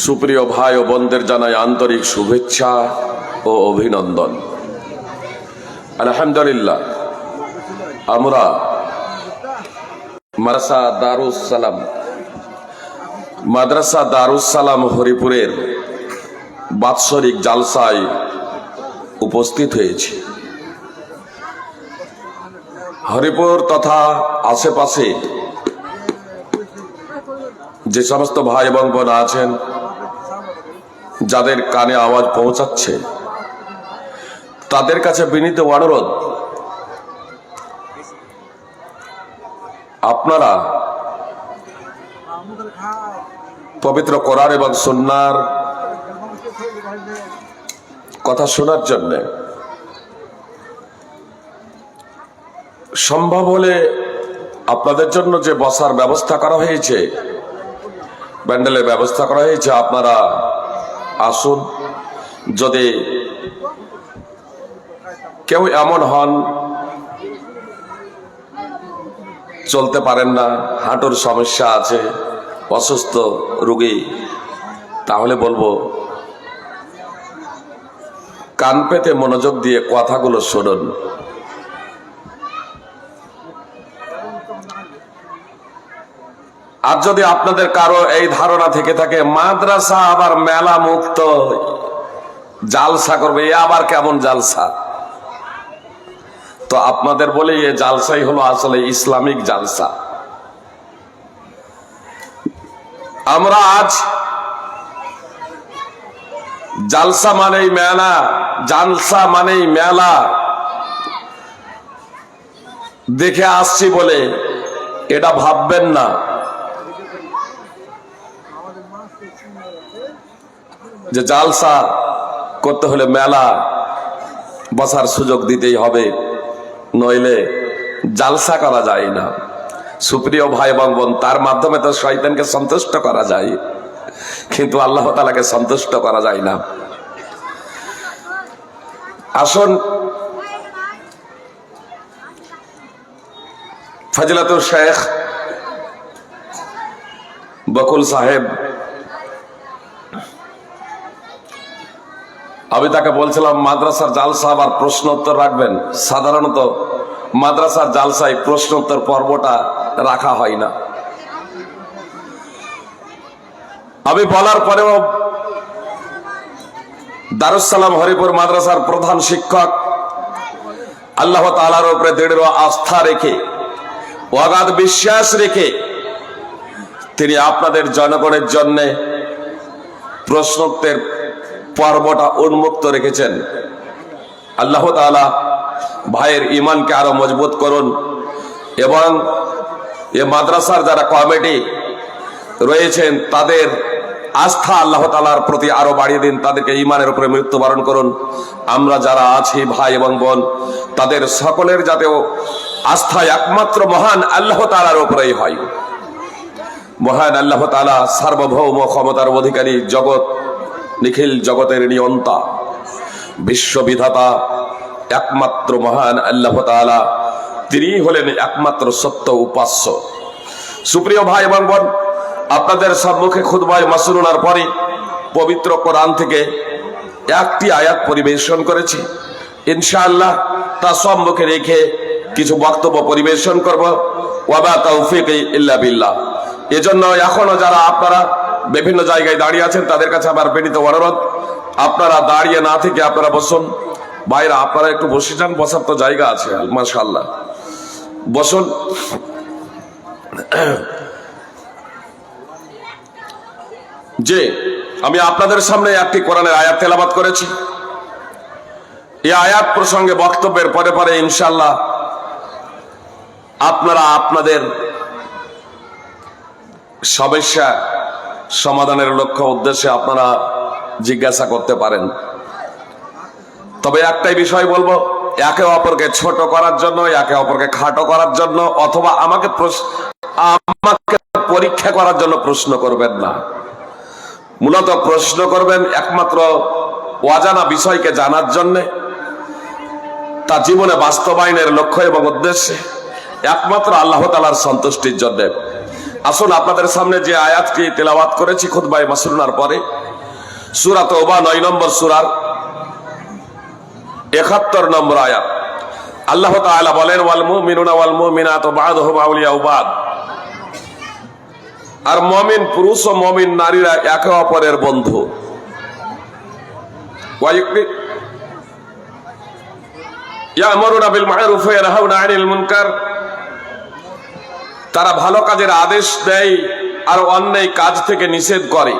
সুপ্রিয় ভাই ও বোনদের জানাই আন্তরিক শুভেচ্ছা ও অভিনন্দন। আলহামদুলিল্লাহ, আমরা মাদ্রাসা দারুস সালাম হরিপুরের বাৎসরিক জালসায় উপস্থিত হয়েছি। হরিপুর তথা আশেপাশে যে সমস্ত ভাই এবং বোন আছেন, যাদের কানে আওয়াজ পৌঁছাচ্ছে, তাদের কাছে বিনীত অনুরোধ, আপনারা পবিত্র কোরআন এবং সুন্নাহর কথা শোনার জন্য সম্ভব হলে আপনাদের জন্য যে বসার ব্যবস্থা করা হয়েছে, প্যান্ডেলের ব্যবস্থা করা হয়েছে, আপনারা আসুন। যদি কেউ এমন হন চলতে পারেন না, হাঁটুর সমস্যা আছে, অসুস্থ রোগী, তাহলে বলবো কান পেতে মনোযোগ দিয়ে কথাগুলো শুনুন। আর যদি আপনাদের কারো এই ধারণা থেকে থাকে মাদ্রাসা আবার মেলা মুক্ত, জালসা করবে, এ আবার কেমন জালসা, তো আপনাদের বলে এ জালসাই হলো আসলে ইসলামিক জালসা। আমরা আজ জালসা মানেই মেলা, জালসা মানেই মেলা দেখে আসছি বলে এটা ভাববেন না যে জালসা করতে হলে মেলা বসার সুযোগ দিতেই হবে, নইলে জালসা করা যায় না। সুপ্রিয় ভাই এবং বোন, তার মাধ্যমে তো শয়তানকে সন্তুষ্ট করা যায়, কিন্তু আল্লাহ তাআলাকে সন্তুষ্ট করা যায় না। আসুন, ফজিলাতুল শেখ বকুল সাহেব, আমি তাকে বলছিলাম মাদ্রাসার জালসা আবার প্রশ্ন উত্তর রাখবেন। সাধারণত মাদ্রাসার জালসায় প্রশ্ন উত্তর পর্বটা রাখা হয় না। আমি বলার পরেও দারুস সালাম হরিপুর মাদ্রাসার প্রধান শিক্ষক আল্লাহ তাআলার উপরে দৃঢ় আস্থা রেখে, অগাধ বিশ্বাস রেখে তিনি আপনাদের জনগণের জন্য প্রশ্নোত্তর পর্বটা উন্মুক্ত রেখেছেন। আল্লাহ তাআলা ভাইয়ের ঈমানকে আরো মজবুত করুন এবং এ মাদ্রাসার যারা কমিটি রয়েছেন তাদের আস্থা আল্লাহ তাআলার প্রতি আরো বাড়িয়ে দিন, তাদেরকে ঈমানের উপরে মৃত্যুবরণ করুন। আমরা যারা আছি ভাই এবং বোন, তাদের সকলের যাতেও আস্থা একমাত্র মহান আল্লাহ তাআলার উপরেই হয়। মহান আল্লাহ তাআলা সার্বভৌম ক্ষমতার অধিকারী, জগৎ নিখিল জগতের নিয়ন্তা, বিশ্ববিধাতা একমাত্র মহান আল্লাহ তাআলা, তিনি হলেন একমাত্র সত্য উপাস্য। সুপ্রিয় ভাই এবং বোন, আপনাদের সম্মুখে খুতবায়ে মাসনুনার পরে পবিত্র কোরআন থেকে একটি আয়াত পরিবেশন করেছি। ইনশাআল্লাহ তা সম্মুখে রেখে কিছু বক্তব্য পরিবেশন করব। ওয়া মা তাওফীকি ইল্লা বিল্লাহ। এজন্য এখনো যারা আপনারা বিভিন্ন জায়গায় দাঁড়িয়ে আছেন, তাদের কাছে আমার বিনীত অনুরোধ, আপনারা দাঁড়িয়ে না থেকে আপনারা বসুন। ভাইরা আপনারা একটু বসে যান, বসার তো জায়গা আছে, মাশাআল্লাহ, বসুন। যে আমি আপনাদের সামনে একটি কোরআনের আয়াত তেলাওয়াত করেছি। এই আয়াত প্রসঙ্গে বক্তব্যের পরে পরে ইনশাআল্লাহ আপনারা আপনাদের সমস্যা সমাধানের লক্ষ্য উদ্দেশ্যে আপনারা জিজ্ঞাসা করতে পারেন। তবে একটাই বিষয় বলবো, একে অপরকে ছোট করার জন্য, একে অপরকে খাটো করার জন্য, অথবা আমাকে পরীক্ষা করার জন্য প্রশ্ন করবেন না। মূলত প্রশ্ন করবেন একমাত্র অজানা বিষয়কে জানার জন্য, তা জীবনে বাস্তবায়নের লক্ষ্য এবং উদ্দেশ্যে, একমাত্র আল্লাহ তাআলার সন্তুষ্টির জন্য। আসুন আপনাদের সামনে যে আয়াতটি তেলাওয়াত করেছি খুতবায়ে মাসনুনার পরে, সূরা তাওবা 9 নম্বর সূরার 71 নম্বর আয়াত। আল্লাহ তাআলা বলেন, ওয়াল মুমিনুনা ওয়াল মুমিনাতু বা'দুহুম আউলিয়াউ বা'দ। আর মুমিন পুরুষ ও মুমিন নারীরা একে অপরের বন্ধু। ইয়া'মুরুনা বিল মা'রুফ ওয়া ইয়ানহাউনা আনিল মুনকার। তারা ভালো কাজের আদেশ দেয় আর অন্যায় কাজ থেকে নিষেধ করে।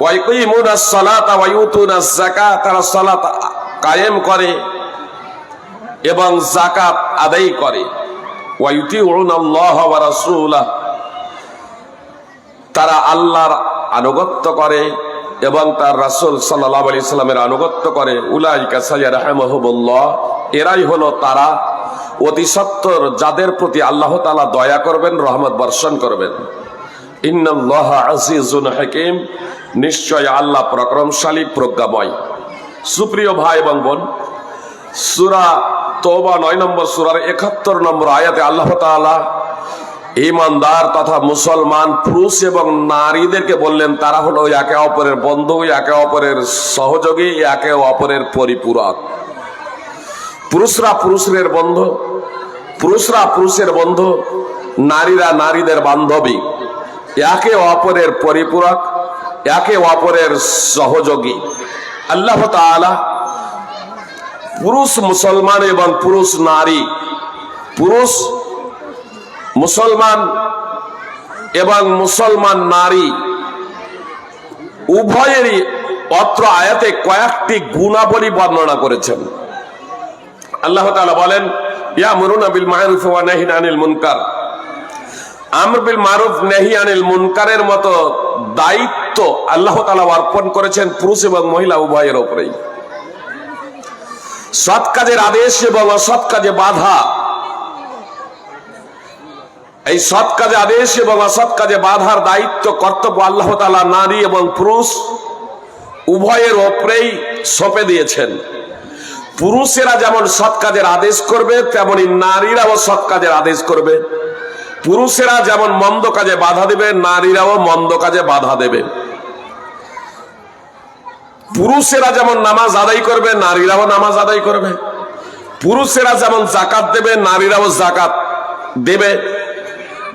ওয়া ইয়াকিমুনাস সালাতা ওয়া ইউতুনাজ যাকাত। তারা সালাত কায়েম করে এবং যাকাত আদায় করে। ওয়া ইউতিউনাল্লাহ ওয়া রাসূলাহ। তারা আল্লাহর আনুগত্য করে এবং তার রাসূল সাল্লাল্লাহু আলাইহি সাল্লামের আনুগত্য করে। উলাইকা সাইয়্যারহামুহুমুল্লাহ। এরাই হলো তারা অতি সত্বর যাদের প্রতি আল্লাহ তাআলা দয়া করবেন, রহমত বর্ষণ করবেন। ইন্নাল্লাহা আজিজুন হাকীম। নিশ্চয় আল্লাহ পরাক্রমশালী, প্রজ্ঞাময়। সুপ্রিয় ভাই এবং বোন, সূরা তাওবা 9 নম্বর সূরার 71 নম্বর আয়াতে আল্লাহ তাআলা ঈমানদার তথা মুসলমান পুরুষ এবং নারীদেরকে বললেন তারা হলো একে অপরের বন্ধু, একে অপরের সহযোগী, একে অপরের পরিপূরক। পুরুষরা পুরুষের বন্ধু, পুরুষরা পুরুষের বন্ধু, নারীরা নারীদের বান্ধবী, একে অপরের পরিপূরক, একে অপরের সহযোগী। আল্লাহ তাআলা পুরুষ মুসলমান এবং পুরুষ নারী, পুরুষ মুসলমান এবং মুসলমান নারী উভয়েরই অত্র আয়াতে কয়েকটি গুণাবলী বর্ণনা করেছেন। আল্লাহ তাআলা বলেন, ইয়ামুরুনা বিল মা'রুফ ওয়া নাহিনা আনিল মুনকার। আমর বিল মারুফ, নাহি আনিল মুনকারের মতো দায়িত্ব আল্লাহ তাআলা অর্পণ করেছেন পুরুষ এবং মহিলা উভয়ের উপরেই। সৎ কাজের আদেশ এবং অসৎ কাজে বাধা, এই সৎ কাজে আদেশ এবং অসৎ কাজে বাধার দায়িত্ব, কর্তব্য আল্লাহ তাআলা নারী এবং পুরুষ উভয়ের উপরেই সঁপে দিয়েছেন। পুরুষেরা যেমন সৎ কাজের আদেশ করবে, তেমনি নারীরাও সৎ কাজের আদেশ করবে। পুরুষেরা যেমন মন্দ কাজে বাধা দেবে, নারীরাও মন্দ কাজে বাধা দেবে। পুরুষেরা যেমন নামাজ আদায় করবে, নারীরাও নামাজ আদায় করবে। পুরুষেরা যেমন যাকাত দেবে, নারীরাও যাকাত দেবে।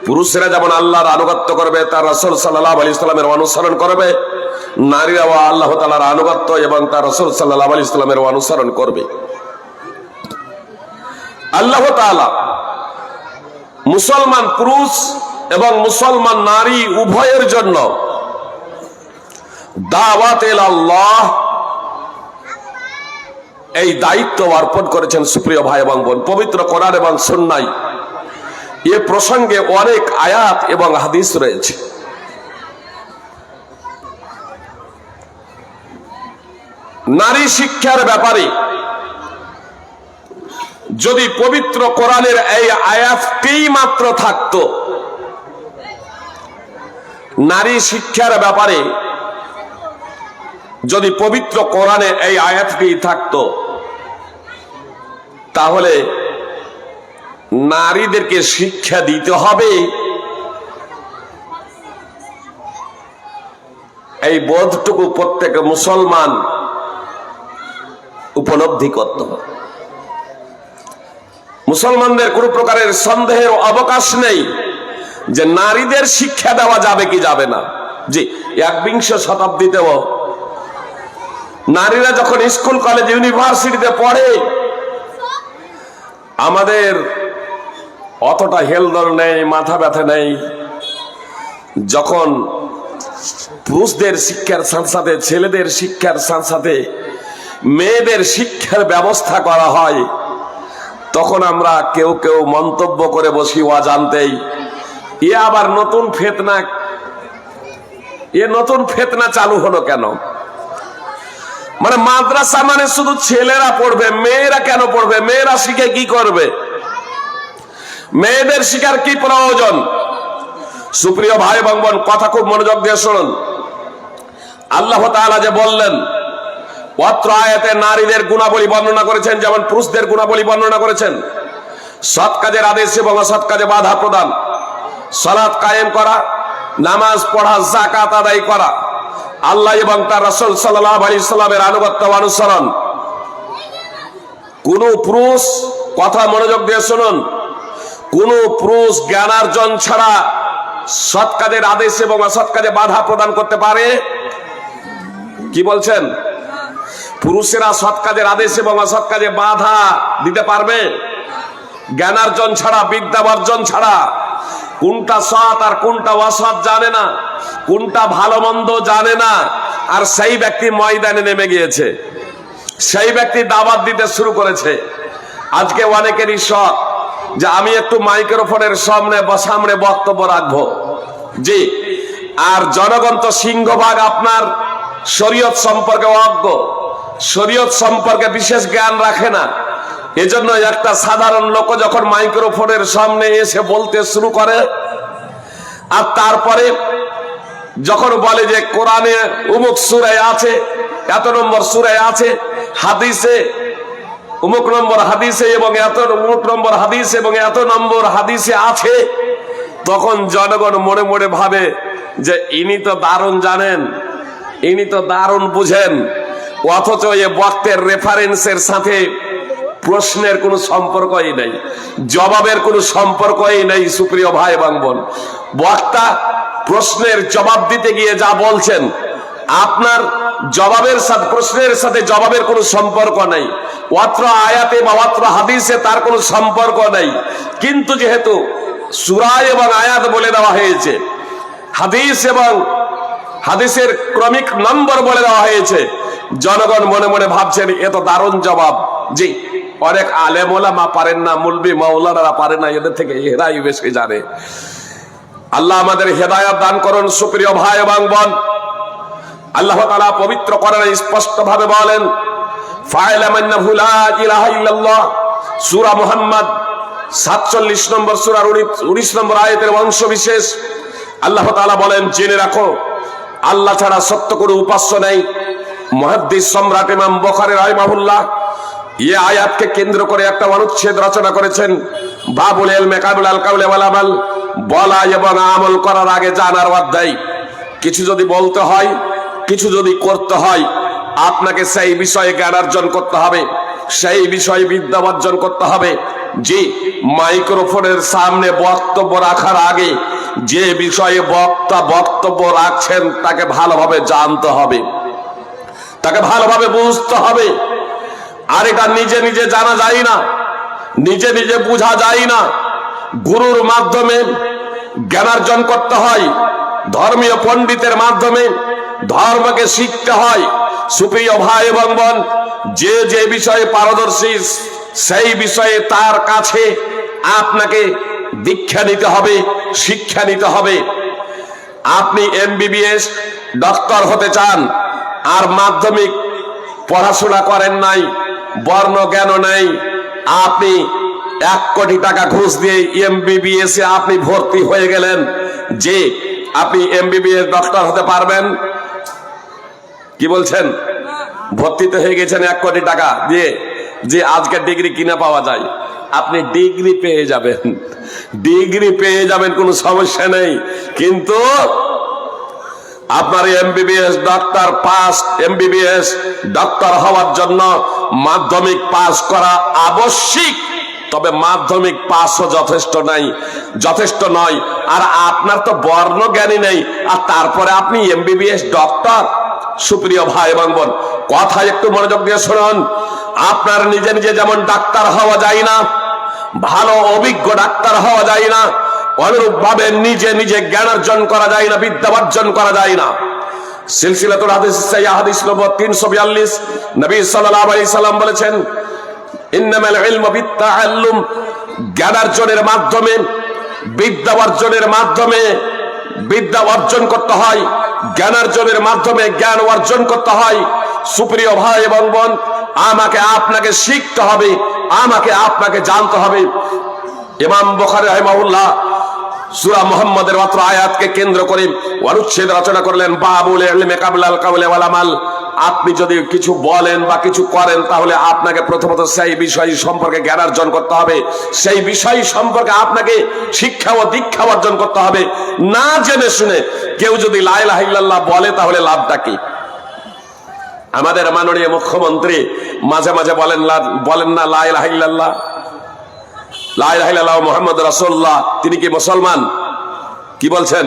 পুরুষেরা যেমন আল্লাহর আনুগত্য করবে, তার রাসূল সাল্লাল্লাহু আলাইহি সাল্লামের অনুসরণ করবে, নারীরাও আল্লাহ তাআলার আনুগত্য এবং তার রাসূল সাল্লাল্লাহু আলাইহি সাল্লামের অনুসরণ করবে। আল্লাহ তাআলা মুসলমান পুরুষ এবং মুসলমান নারী উভয়ের জন্য দাওয়াত ইলাল্লাহ এই দায়িত্ব অর্পণ করেছেন। সুপ্রিয় ভাই এবং বোন, পবিত্র কোরআন এবং সুন্নাহয় এ প্রসঙ্গে অনেক আয়াত এবং হাদিস রয়েছে। নারী শিক্ষার ব্যাপারে যদি পবিত্র কোরআনের এই আয়াতটি মাত্র থাকতো, নারী শিক্ষার ব্যাপারে যদি পবিত্র কোরআনে এই আয়াতটি থাকতো, তাহলে নারীদেরকে শিক্ষা দিতে হবে এই বোধটুকু প্রত্যেক মুসলমান উপলব্ধি করতে হবে। মুসলমানদের কোনো প্রকারের সন্দেহের অবকাশ নেই যে নারীদের শিক্ষা দেওয়া যাবে কি যাবে না। জি, 21 শতাব্দীতেও নারীরা যখন স্কুল কলেজ ইউনিভার্সিটিতে পড়ে, আমাদের অতটা হেলদোল নেই, মাথা ব্যথা নেই। যখন পুরুষদের শিক্ষার সাথে সাথে, ছেলেদের শিক্ষার সাথে সাথে মেয়েদের শিক্ষার ব্যবস্থা করা হয়, তখন আমরা কেউ কেউ মন্তব্য করে বসি অজান্তেই, এ আবার নতুন ফিতনা, এ নতুন ফিতনা চালু হলো কেন? মানে মাদ্রাসা মানে শুধু ছেলেরা পড়বে, মেয়েরা কেন পড়বে? মেয়েরা শিখে কি করবে? মেয়েদের শিখার কি প্রয়োজন? সুপ্রিয় ভাই এবং বোন, কথা খুব মনোযোগ দিয়ে শুনুন। আল্লাহ তাআলা যে বললেন, অত্র আয়াতে নারীদের গুণাবলী বর্ণনা করেছেন, যেমন পুরুষদের গুণাবলী বর্ণনা করেছেন। সৎ কাজের আদেশ এবং অসৎ কাজে বাধা প্রদান, সালাত কায়েম করা, নামাজ পড়া, যাকাত আদায় করা, আল্লাহ এবং তার রাসূল সাল্লাল্লাহু আলাইহি সাল্লামের আনুগত্য অনুসরণ। কোন পুরুষ, কথা মনোযোগ দিয়ে শুনুন, কোন পুরুষ জ্ঞানার্জন ছাড়া সৎ কাজের আদেশ এবং অসৎ কাজে বাধা প্রদান করতে পারে? কি বলছেন? পুরুষেরা সৎ কাজের আদেশ এবং অসৎ কাজে বাধা দিতে পারবে? জ্ঞানার্জন ছাড়া, বিদ্যাবর্জন ছাড়া। কোনটা সৎ আর কোনটা অসৎ জানে না, কোনটা ভালো মন্দ জানে না, আর সেই ব্যক্তি ময়দানে নেমে গিয়েছে, সেই ব্যক্তি দাওয়াত দিতে শুরু করেছে। আজকে অনেকেরই শখ যে আমি একটু মাইক্রোফোনের সামনে বক্তব্য রাখবো, জি, আর জনগণ তো সিংহভাগ আপনার শরীয়ত সম্পর্কে অজ্ঞ, শরীয়ত সম্পর্কে বিশেষ জ্ঞান রাখে না। এজন্য একটা সাধারণ লোক যখন মাইক্রোফোনের সামনে এসে বলতে শুরু করে, আর তারপরে যখন বলে যে কোরআনে অমুক সূরায় আছে, এত নম্বর সূরায় আছে, হাদিসে অমুক নম্বর হাদিসে এবং এত অমুক নম্বর হাদিস এবং এত নম্বর হাদিসে আছে, তখন জনগণ মনে মনে ভাবে যে ইনি তো দারুণ জানেন, ইনি তো দারুণ বুঝেন, অথচ এ বক্তের রেফারেন্সের সাথে প্রশ্নের কোনো সম্পর্কই নেই, জবাবের কোনো সম্পর্কই নেই। সুপ্রিয় ভাই এবং বোন, বক্তা প্রশ্নের জবাব দিতে গিয়ে যা বলছেন, আপনার জবাবের সাথে, প্রশ্নের সাথে জবাবের কোনো সম্পর্ক নেই, অত্র আয়াতে বা অত্র হাদিসে তার কোনো সম্পর্ক নেই। কিন্তু যেহেতু সূরা এবং আয়াত বলে দেওয়া হয়েছে, হাদিস এবং হাদিসের ক্রমিক নম্বর বলে দেওয়া হয়েছে, জনগণ মনে মনে ভাবছেন এ তো দারুণ জবাব। জি, অনেক আলেম ওলামা পারেন না, মুলবি মাওলানারা পারে না, এদের থেকে এরাই বেশি জানে। আল্লাহ আমাদের হেদায়েত দান করুন। সুপ্রিয় ভাই এবং বোন, আল্লাহ তাআলা পবিত্র কোরআনে স্পষ্ট ভাবে বলেন, ফা'লাম আন্নাহু লা ইলাহা ইল্লাল্লাহ, সূরা মুহাম্মদ 47 নম্বর সূরার 19 নম্বর আয়াতের অংশ বিশেষ। আল্লাহ তাআলা বলেন, জেনে রাখো আল্লাহ ছাড়া সত্য কোনো উপাস্য নেই। মুহাদ্দিস সম্রাট ইমাম বুখারী রাহিমাহুল্লাহ এই আয়াতকে কেন্দ্র করে একটা অনুচ্ছেদ রচনা করেছেন, বাবুল ইলমে কাবুল আল কাউলি ওয়াল আমাল, বলা এবং আমল করার আগে জানার অধ্যায়। কিছু যদি বলতে হয়, কিছু যদি করতে হয়, আপনাকে সেই বিষয়ে জ্ঞান অর্জন করতে হবে, সেই বিষয়ে বিদ্যা অর্জন করতে হবে। যে মাইক্রোফোনের সামনে বক্তব্য রাখার আগে যে বিষয়ে বক্তা বক্তব্য রাখছেন তাকে ভালোভাবে জানতে হবে, তাকে ভালোভাবে বুঝতে হবে। আর এটা নিজে নিজে জানা যায় না, নিজে নিজে বোঝা যায় না, গুরুর মাধ্যমে জ্ঞানার্জন করতে হয়, ধর্মীয় পণ্ডিতের মাধ্যমে ধর্মকে শিখতে হয়। সুপ্রিয় ভাই এবং বোন, যে যে বিষয়ে পারদর্শী সেই বিষয়ে তার কাছে আপনাকে দীক্ষা নিতে হবে, শিক্ষা নিতে হবে। আপনি এমবিবিএস ডক্টর হতে চান আর মাধ্যমিক পড়াশোনা করেন নাই, বর্ণ জ্ঞান নেই, আপনি 1 কোটি টাকা ঘুষ দিয়ে এমবিবিএস এ আপনি ভর্তি হয়ে গেলেন, যে আপনি এমবিবিএস ডক্টর হতে পারবেন? কি বলছেন? ভর্তিতে হয়ে গেছেন 1 কোটি টাকা দিয়ে, যে আজকে ডিগ্রি কিনে পাওয়া যায়, আপনি ডিগ্রি পেয়ে যাবেন, ডিগ্রি পেয়ে যাবেন, কোনো সমস্যা নেই। কিন্তু আপনার MBBS doctor pass, MBBS doctor হওয়ার জন্য মাধ্যমিক পাস করা আবশ্যিক। তবে মাধ্যমিক পাসও যথেষ্ট নয়। আর আপনার তো বর্ণ জ্ঞানী নেই, আর তারপরে আপনি এমবিবিএস ডক্টর। সুপ্রিয় ভাই এবং বোন, কথা একটু মনোযোগ দিয়ে শুনুন। আপনার নিজে নিজে যেমন ডাক্তার হওয়া যায় না, ভালো অভিজ্ঞ ডাক্তার হওয়া যায় না, অনুরূপ ভাবে নিজে নিজে জ্ঞান অর্জন করা যায় না, বিদ্যা অর্জন করা যায় না। সিলসিলাতুল হাদিস সাহিহ হাদিস নম্বর 342, নবী সাল্লাল্লাহু আলাইহি সাল্লাম বলেছেন, ইন্নামাল ইলমু বিত্তাআল্লুম, জ্ঞান অর্জনের মাধ্যমে, বিদ্যা অর্জনের মাধ্যমে বিদ্যা অর্জন করতে হয়, জ্ঞান অর্জনের মাধ্যমে জ্ঞান অর্জন করতে হয়। সুপ্রিয় ভাই এবং বোন, আমাকে আপনাকে শিখতে হবে, আমাকে আপনাকে জানতে হবে। ইমাম বুখারী রাহিমাহুল্লাহ সূরা মুহাম্মাদের মাত্র আয়াতকে কেন্দ্র করে অনুচ্ছেদ রচনা করলেন বাবুল ইলমি কাবলাল কাওলি ওয়াল আমাল। আপনি যদি কিছু বলেন বা কিছু করেন তাহলে আপনাকে প্রথমত সেই বিষয় সম্পর্কে জ্ঞান অর্জন করতে হবে, সেই বিষয় সম্পর্কে আপনাকে শিক্ষা ও দীক্ষা অর্জন করতে হবে। না জেনে শুনে কেউ যদি লা ইলাহা ইল্লাল্লাহ বলে তাহলে লাভটা কি? আমাদের মাননীয় মুখ্যমন্ত্রী মাঝে মাঝে বলেন না লা ইলাহা ইল্লাল্লাহ, লা ইলাহা ইল্লাল্লাহ মুহাম্মাদুর রাসূলুল্লাহ। তিনি কি মুসলমান? কি বলছেন?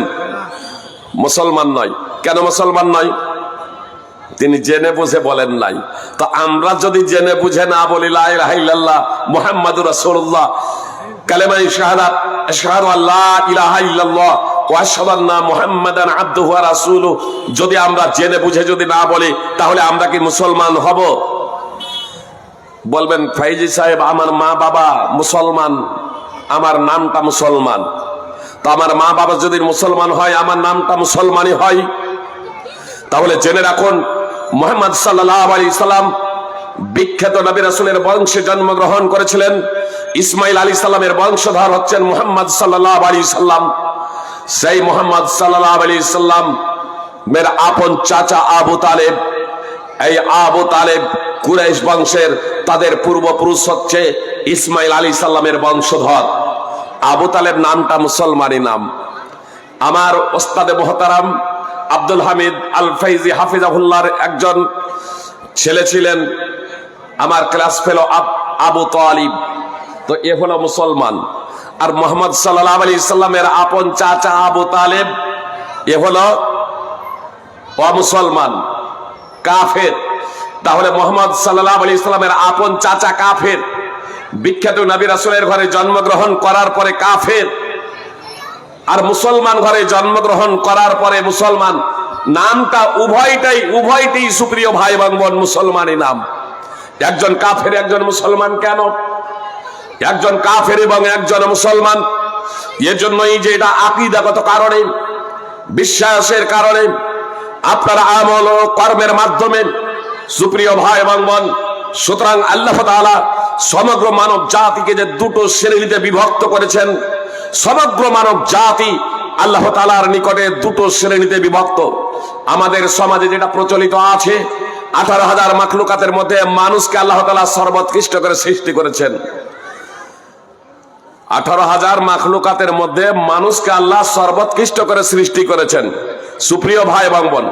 মুসলমান নয়। কেন মুসলমান নয়? তিনি জেনে বুঝে বলেন নাই। তো আমরা যদি জেনে বুঝে না বলি লা ইলাহা ইল্লাল্লাহ মুহাম্মাদুর রাসূলুল্লাহ, কালেমায়ে শাহাদাত আশহাদু আল্লা ইলাহা ইল্লাল্লাহ ওয়া আশহাদু আন্না মুহাম্মাদান আবদুহু ওয়া রাসূলুহু, যদি আমরা জেনে বুঝে যদি না বলি তাহলে আমরা কি মুসলমান হব? বলবেন ফাইজি সাহেব আমার মা বাবা মুসলমান, আমার নামটা মুসলমান। তো আমার মা বাবা যদি মুসলমান হয় আমার নামটা মুসলমানই হয়। তাহলে জেনে রাখুন মুহাম্মদ সাল্লাল্লাহু আলাইহি সাল্লাম বিখ্যাত নবী রাসূলের বংশে জন্মগ্রহণ করেছিলেন। ইসমাইল আলাইহিস সালামের বংশধর হচ্ছেন মুহাম্মদ সাল্লাল্লাহু আলাইহি সাল্লাম। সেই মুহাম্মদ সাল্লাল্লাহু আলাইহি সাল্লাম মের আপন চাচা আবু তালেব। এই আবু তালেব কুরাইশ বংশের, তাদের পূর্বপুরুষ হচ্ছে ইসমাইল আলাইহিস সালামের বংশধর। আবু তালেব নামটা মুসলমানি নাম। আমার ওস্তাদে মুহতারাম আব্দুল হামিদ আল ফাইজি হাফিজাহুল্লাহর একজন ছেলে ছিলেন আমার ক্লাস ফেলো আবু তালিব। তো এ হলো মুসলমান। আর মুহাম্মদ সাল্লাল্লাহু আলাইহি সাল্লামের আপন চাচা আবু তালেব এ হলো অমুসলমান, কাফের। তাহলে মুহাম্মদ সাল্লাল্লাহু আলাইহি সাল্লামের আপন চাচা কাফের, বিখ্যাত নবী রাসূলের ঘরে জন্মগ্রহণ করার পরে কাফের, আর মুসলমান ঘরে জন্মগ্রহণ করার পরে মুসলমান। নামটা উভয়টাই সুপ্রিয় ভাই এবং বোন মুসলমানই নাম। একজন কাফের একজন মুসলমান কেন? একজন কাফের এবং একজন মুসলমান এজন্যই যে এটা আকীদাগত কারণে, বিশ্বাসের কারণে, আপনার আমল ও কর্মের মাধ্যমে সুপ্রিয় ভাই এবং বোন। সুতরাং আল্লাহ তাআলা সমগ্র মানব জাতিকে যে দুটো শ্রেণীতে বিভক্ত করেছেন, সমগ্র মানব জাতি আল্লাহ তাআলার নিকটে দুটো শ্রেণীতে বিভক্ত। আমাদের সমাজে যেটা প্রচলিত আছে, 18,000 মাখলুকাতের মধ্যে মানুষকে আল্লাহ তাআলা সর্বোৎকৃষ্ট করে সৃষ্টি করেছেন। 18,000 মাখলুকাতের মধ্যে মানুষকে আল্লাহ সর্বোৎকৃষ্ট করে সৃষ্টি করেছেন। সুপ্রিয় ভাই এবং বোন,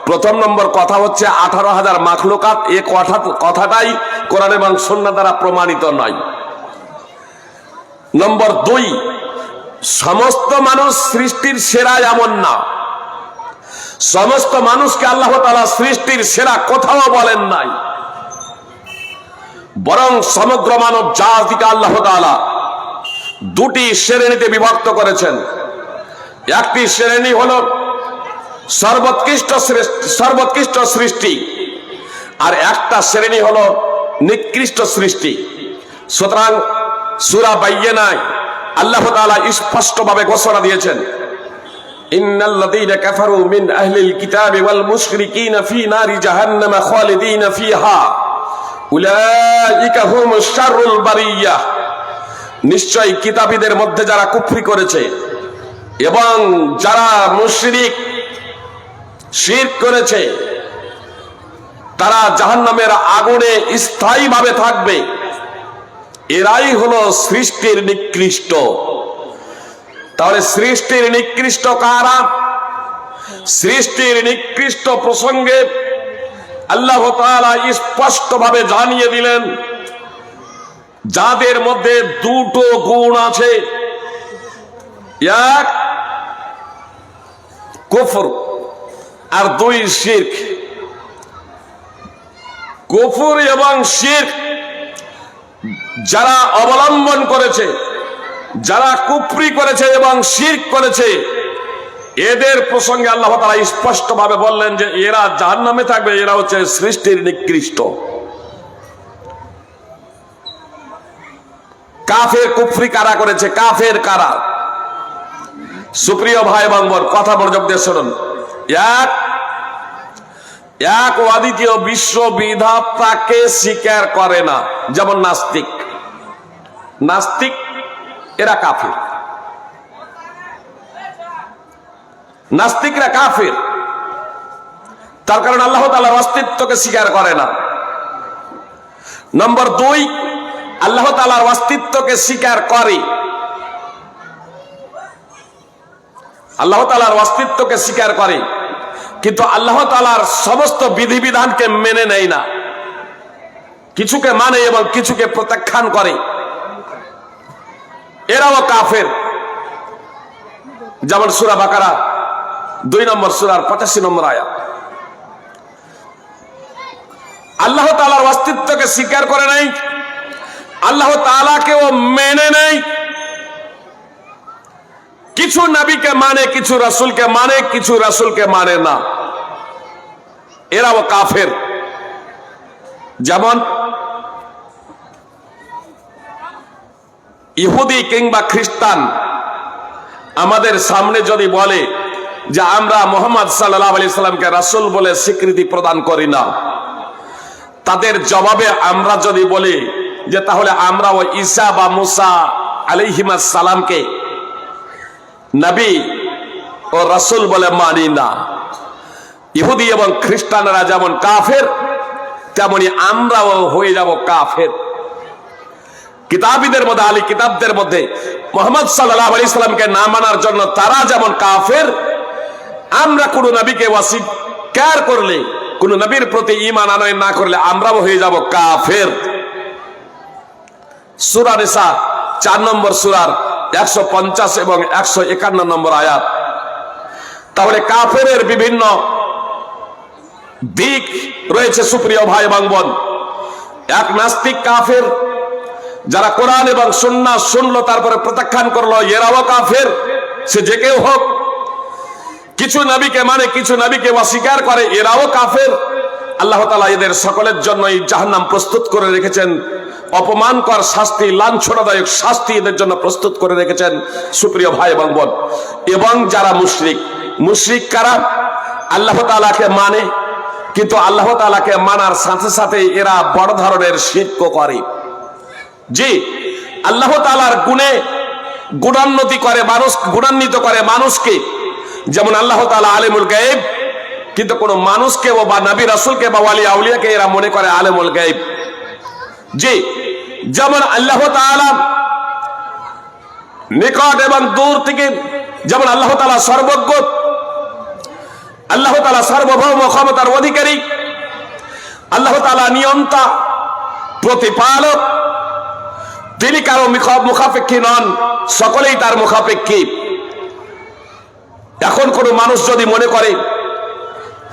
প্রথম নম্বর কথা হচ্ছে 18,000 মাখলুকাত, এ কথাটাই কোরআন এবং সুন্নাহ দ্বারা প্রমাণিত নয়। নম্বর 2, সমস্ত মানুষ সৃষ্টির সেরা এমন না। সমস্ত মানুষকে আল্লাহ তাআলা সৃষ্টির সেরা কোথাও বলেন নাই, বরং সমগ্র মানব জাতিকে আল্লাহ তাআলা দুটি শ্রেণীতে বিভক্ত করেছেন। একটি শ্রেণী হলো সর্বোৎকৃষ্ট সৃষ্টি, আর একটা শ্রেণী হলো নিকৃষ্ট সৃষ্টি। সুতরাং সূরা বাইয়িনায় আল্লাহ তাআলা স্পষ্টভাবে ঘোষণা দিয়েছেন, ইন্নাল্লাযীনা কাফারু মিন আহলিল কিতাবি ওয়াল মুশরিকিনা ফী নারি জাহান্নামা খালিদিনা ফীহা উলাইকা হুমুশ শাররুল বারিয়াহ। নিশ্চয় কিতাবীদের মধ্যে যারা কুফরি করেছে এবং যারা মুশরিক শিরক করেছে তারা জাহান্নামের আগুনে স্থায়ীভাবে থাকবে। এরাই হলো সৃষ্টির নিকৃষ্ট। তাহলে সৃষ্টির নিকৃষ্ট কারা? সৃষ্টির নিকৃষ্ট প্রসঙ্গে আল্লাহ তাআলা স্পষ্টভাবে জানিয়ে দিলেন, যাদের মধ্যে দুটো গুণ আছে, এক কুফর আর 2 শিরক। কুফর এবং শিরক যারা অবলম্বন করেছে, যারা কুফরি করেছে এবং শিরক করেছে, এদের প্রসঙ্গে আল্লাহ তাআলা স্পষ্টভাবে বললেন যে এরা জাহান্নামে থাকবে, এরা হচ্ছে সৃষ্টির নিকৃষ্ট। কাফের কুফরি কারা করেছে? কাফের কারা? সুপ্রিয় ভাই এবং বোন, কথা মনোযোগ দিয়ে শুনুন। এক ও অদ্বিতীয় বিশ্ববিধাতাকে স্বীকার করে না, যেমন নাস্তিক। নাস্তিক এরা কাফের। নাস্তিকরা কাফের, তার কারণ আল্লাহ তাআলার অস্তিত্বকে স্বীকার করে না। নম্বর 2, আল্লাহ তাআলার অস্তিত্বকে স্বীকার করে, আল্লাহ তাআলার অস্তিত্বকে স্বীকার করে, কিন্তু আল্লাহ তাআলার সমস্ত বিধিবিধানকে মেনে নেয় না। কিছুকে মানে এবং কিছুকে প্রত্যাখ্যান করে, এরাও কাফের। যেমন সূরা বাকারা 2 নম্বর সূরার 85 নম্বর আয়াত। আল্লাহ তাআলার অস্তিত্বকে স্বীকার করে নাই, আল্লাহ তাআলাকেও মেনে নেই। কিছু নবীকে মানে, কিছু রাসূলকে মানে, কিছু রাসূলকে মানে না, এরাও কাফের। যেমন ইহুদি কিংবা খ্রিস্টান আমাদের সামনে যদি বলে যে আমরা মুহাম্মদ সাল্লাল্লাহু আলাইহি সাল্লামকে রাসূল বলে স্বীকৃতি প্রদান করি না, তাদের জবাবে আমরা যদি বলি যে তাহলে আমরা ওই ঈসা বা মুসা আলাইহিমাস সালামকে নবী ও রাসূল বলে মানি না, ইহুদি এবং খ্রিস্টানরা যেমন কাফের তেমনি আমরাও হয়ে যাব কাফের। কিতাবীদের মধ্যে, আলী কিতাবদের মধ্যে মুহাম্মদ সাল্লাল্লাহু আলাইহি সাল্লামকে না মানার জন্য তারা যেমন কাফের, আমরা কোন নবীকে অস্বীকার করলে, কোন নবীর প্রতি ঈমান আনয়ন না করলে আমরাও হয়ে যাব কাফের। সূরা নিসা 4 নম্বর সূরার 150 এবং 151 নম্বর আয়াত। তাহলে কাফেরের বিভিন্ন দিক রয়েছে সুপ্রিয় ভাই এবং বোন। এক নাস্তিক কাফের, যারা কোরআন এবং সুন্নাহ শুনলো তারপরে প্রত্যাখ্যান করলো, এরাও কাফের, সে যে কেউ হোক। কিছু নবীকে মানে, কিছু নবীকে অস্বীকার করে, এরাও কাফের। আল্লাহ তাআলা এদের সকলের জন্যই জাহান্নাম প্রস্তুত করে রেখেছেন, অপমানকর শাস্তি, লাঞ্ছনাদায়ক শাস্তি এদের জন্য প্রস্তুত করে রেখেছেন সুপ্রিয় ভাই এবং বোন। এবং যারা মুশরিক, মুশরিক কারা? আল্লাহ তাআলাকে মানে, কিন্তু আল্লাহ তাআলাকে মানার সাথে সাথে এরা বড় ধরনের শিরক করে। জি, আল্লাহ তাআলার গুণে গুণান্বিত করে মানুষকে। যেমন আল্লাহ তাআলা আলিমুল গায়ব, কিন্তু কোন মানুষকে বা নবী রাসূলকে বা ওয়ালি আউলিয়াকে এরা মনে করে আলিমুল গায়ব। জি, যেমন আল্লাহ তাআলা নিকট এবং দূর থেকে, যেমন আল্লাহ তাআলা সর্বজ্ঞ, আল্লাহ তাআলা সার্বভৌম ক্ষমতার অধিকারী, আল্লাহ তাআলা নিয়ন্তা, প্রতিপালক, তিনি কারো মুখাপেক্ষী নন, সকলেই তার মুখাপেক্ষী। এখন কোন মানুষ যদি মনে করে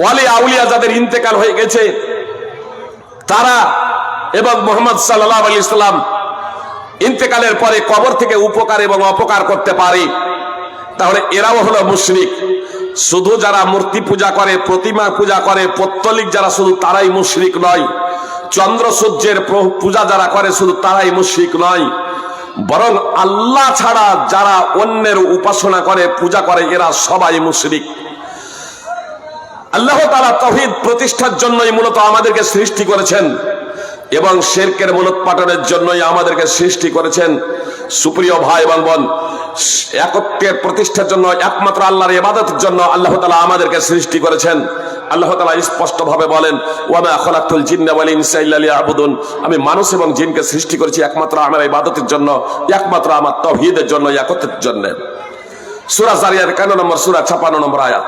ওয়ালি আউলিয়া যাদের ইন্তেকাল হয়ে গেছে তারা এবং মুহাম্মদ সাল্লাল্লাহু আলাইহি সাল্লাম ইন্তেকালের পরে কবর থেকে উপকার এবং অপকার করতে পারে, তাহলে এরাও হলো মুশরিক। শুধু যারা মূর্তি পূজা করে, প্রতিমা পূজা করে, পৌত্তলিক যারা, শুধু তারাই মুশরিক নয়। চন্দ্র সূর্যের পূজা যারা করে শুধু তারাই মুশরিক নয়, বরং আল্লাহ ছাড়া যারা অন্যের উপাসনা করে, পূজা করে, এরা সবাই মুশরিক। আল্লাহ তাআলা তাওহীদ প্রতিষ্ঠার জন্যই মূলত আমাদেরকে সৃষ্টি করেছেন এবং শিরকের মূলোৎপাটনের জন্যই আমাদেরকে সৃষ্টি করেছেন। সুপ্রিয় ভাই এবং বোন, একত্বের প্রতিষ্ঠার জন্য, একমাত্র আল্লাহর ইবাদতের জন্য আল্লাহ তাআলা আমাদেরকে সৃষ্টি করেছেন। আল্লাহ তাআলা স্পষ্ট ভাবে বলেন, ওয়া মা খালাকতুল জিন্না ওয়াল ইনসা ইল্লা লিয়াবুদুন, আমি মানুষ এবং জিনকে সৃষ্টি করেছি একমাত্র আমার ইবাদতের জন্য, একমাত্র আমার তাওহীদের জন্য, একত্বের জন্য। সূরা জারিয়াত 51 নম্বর সূরা 56 নম্বর আয়াত।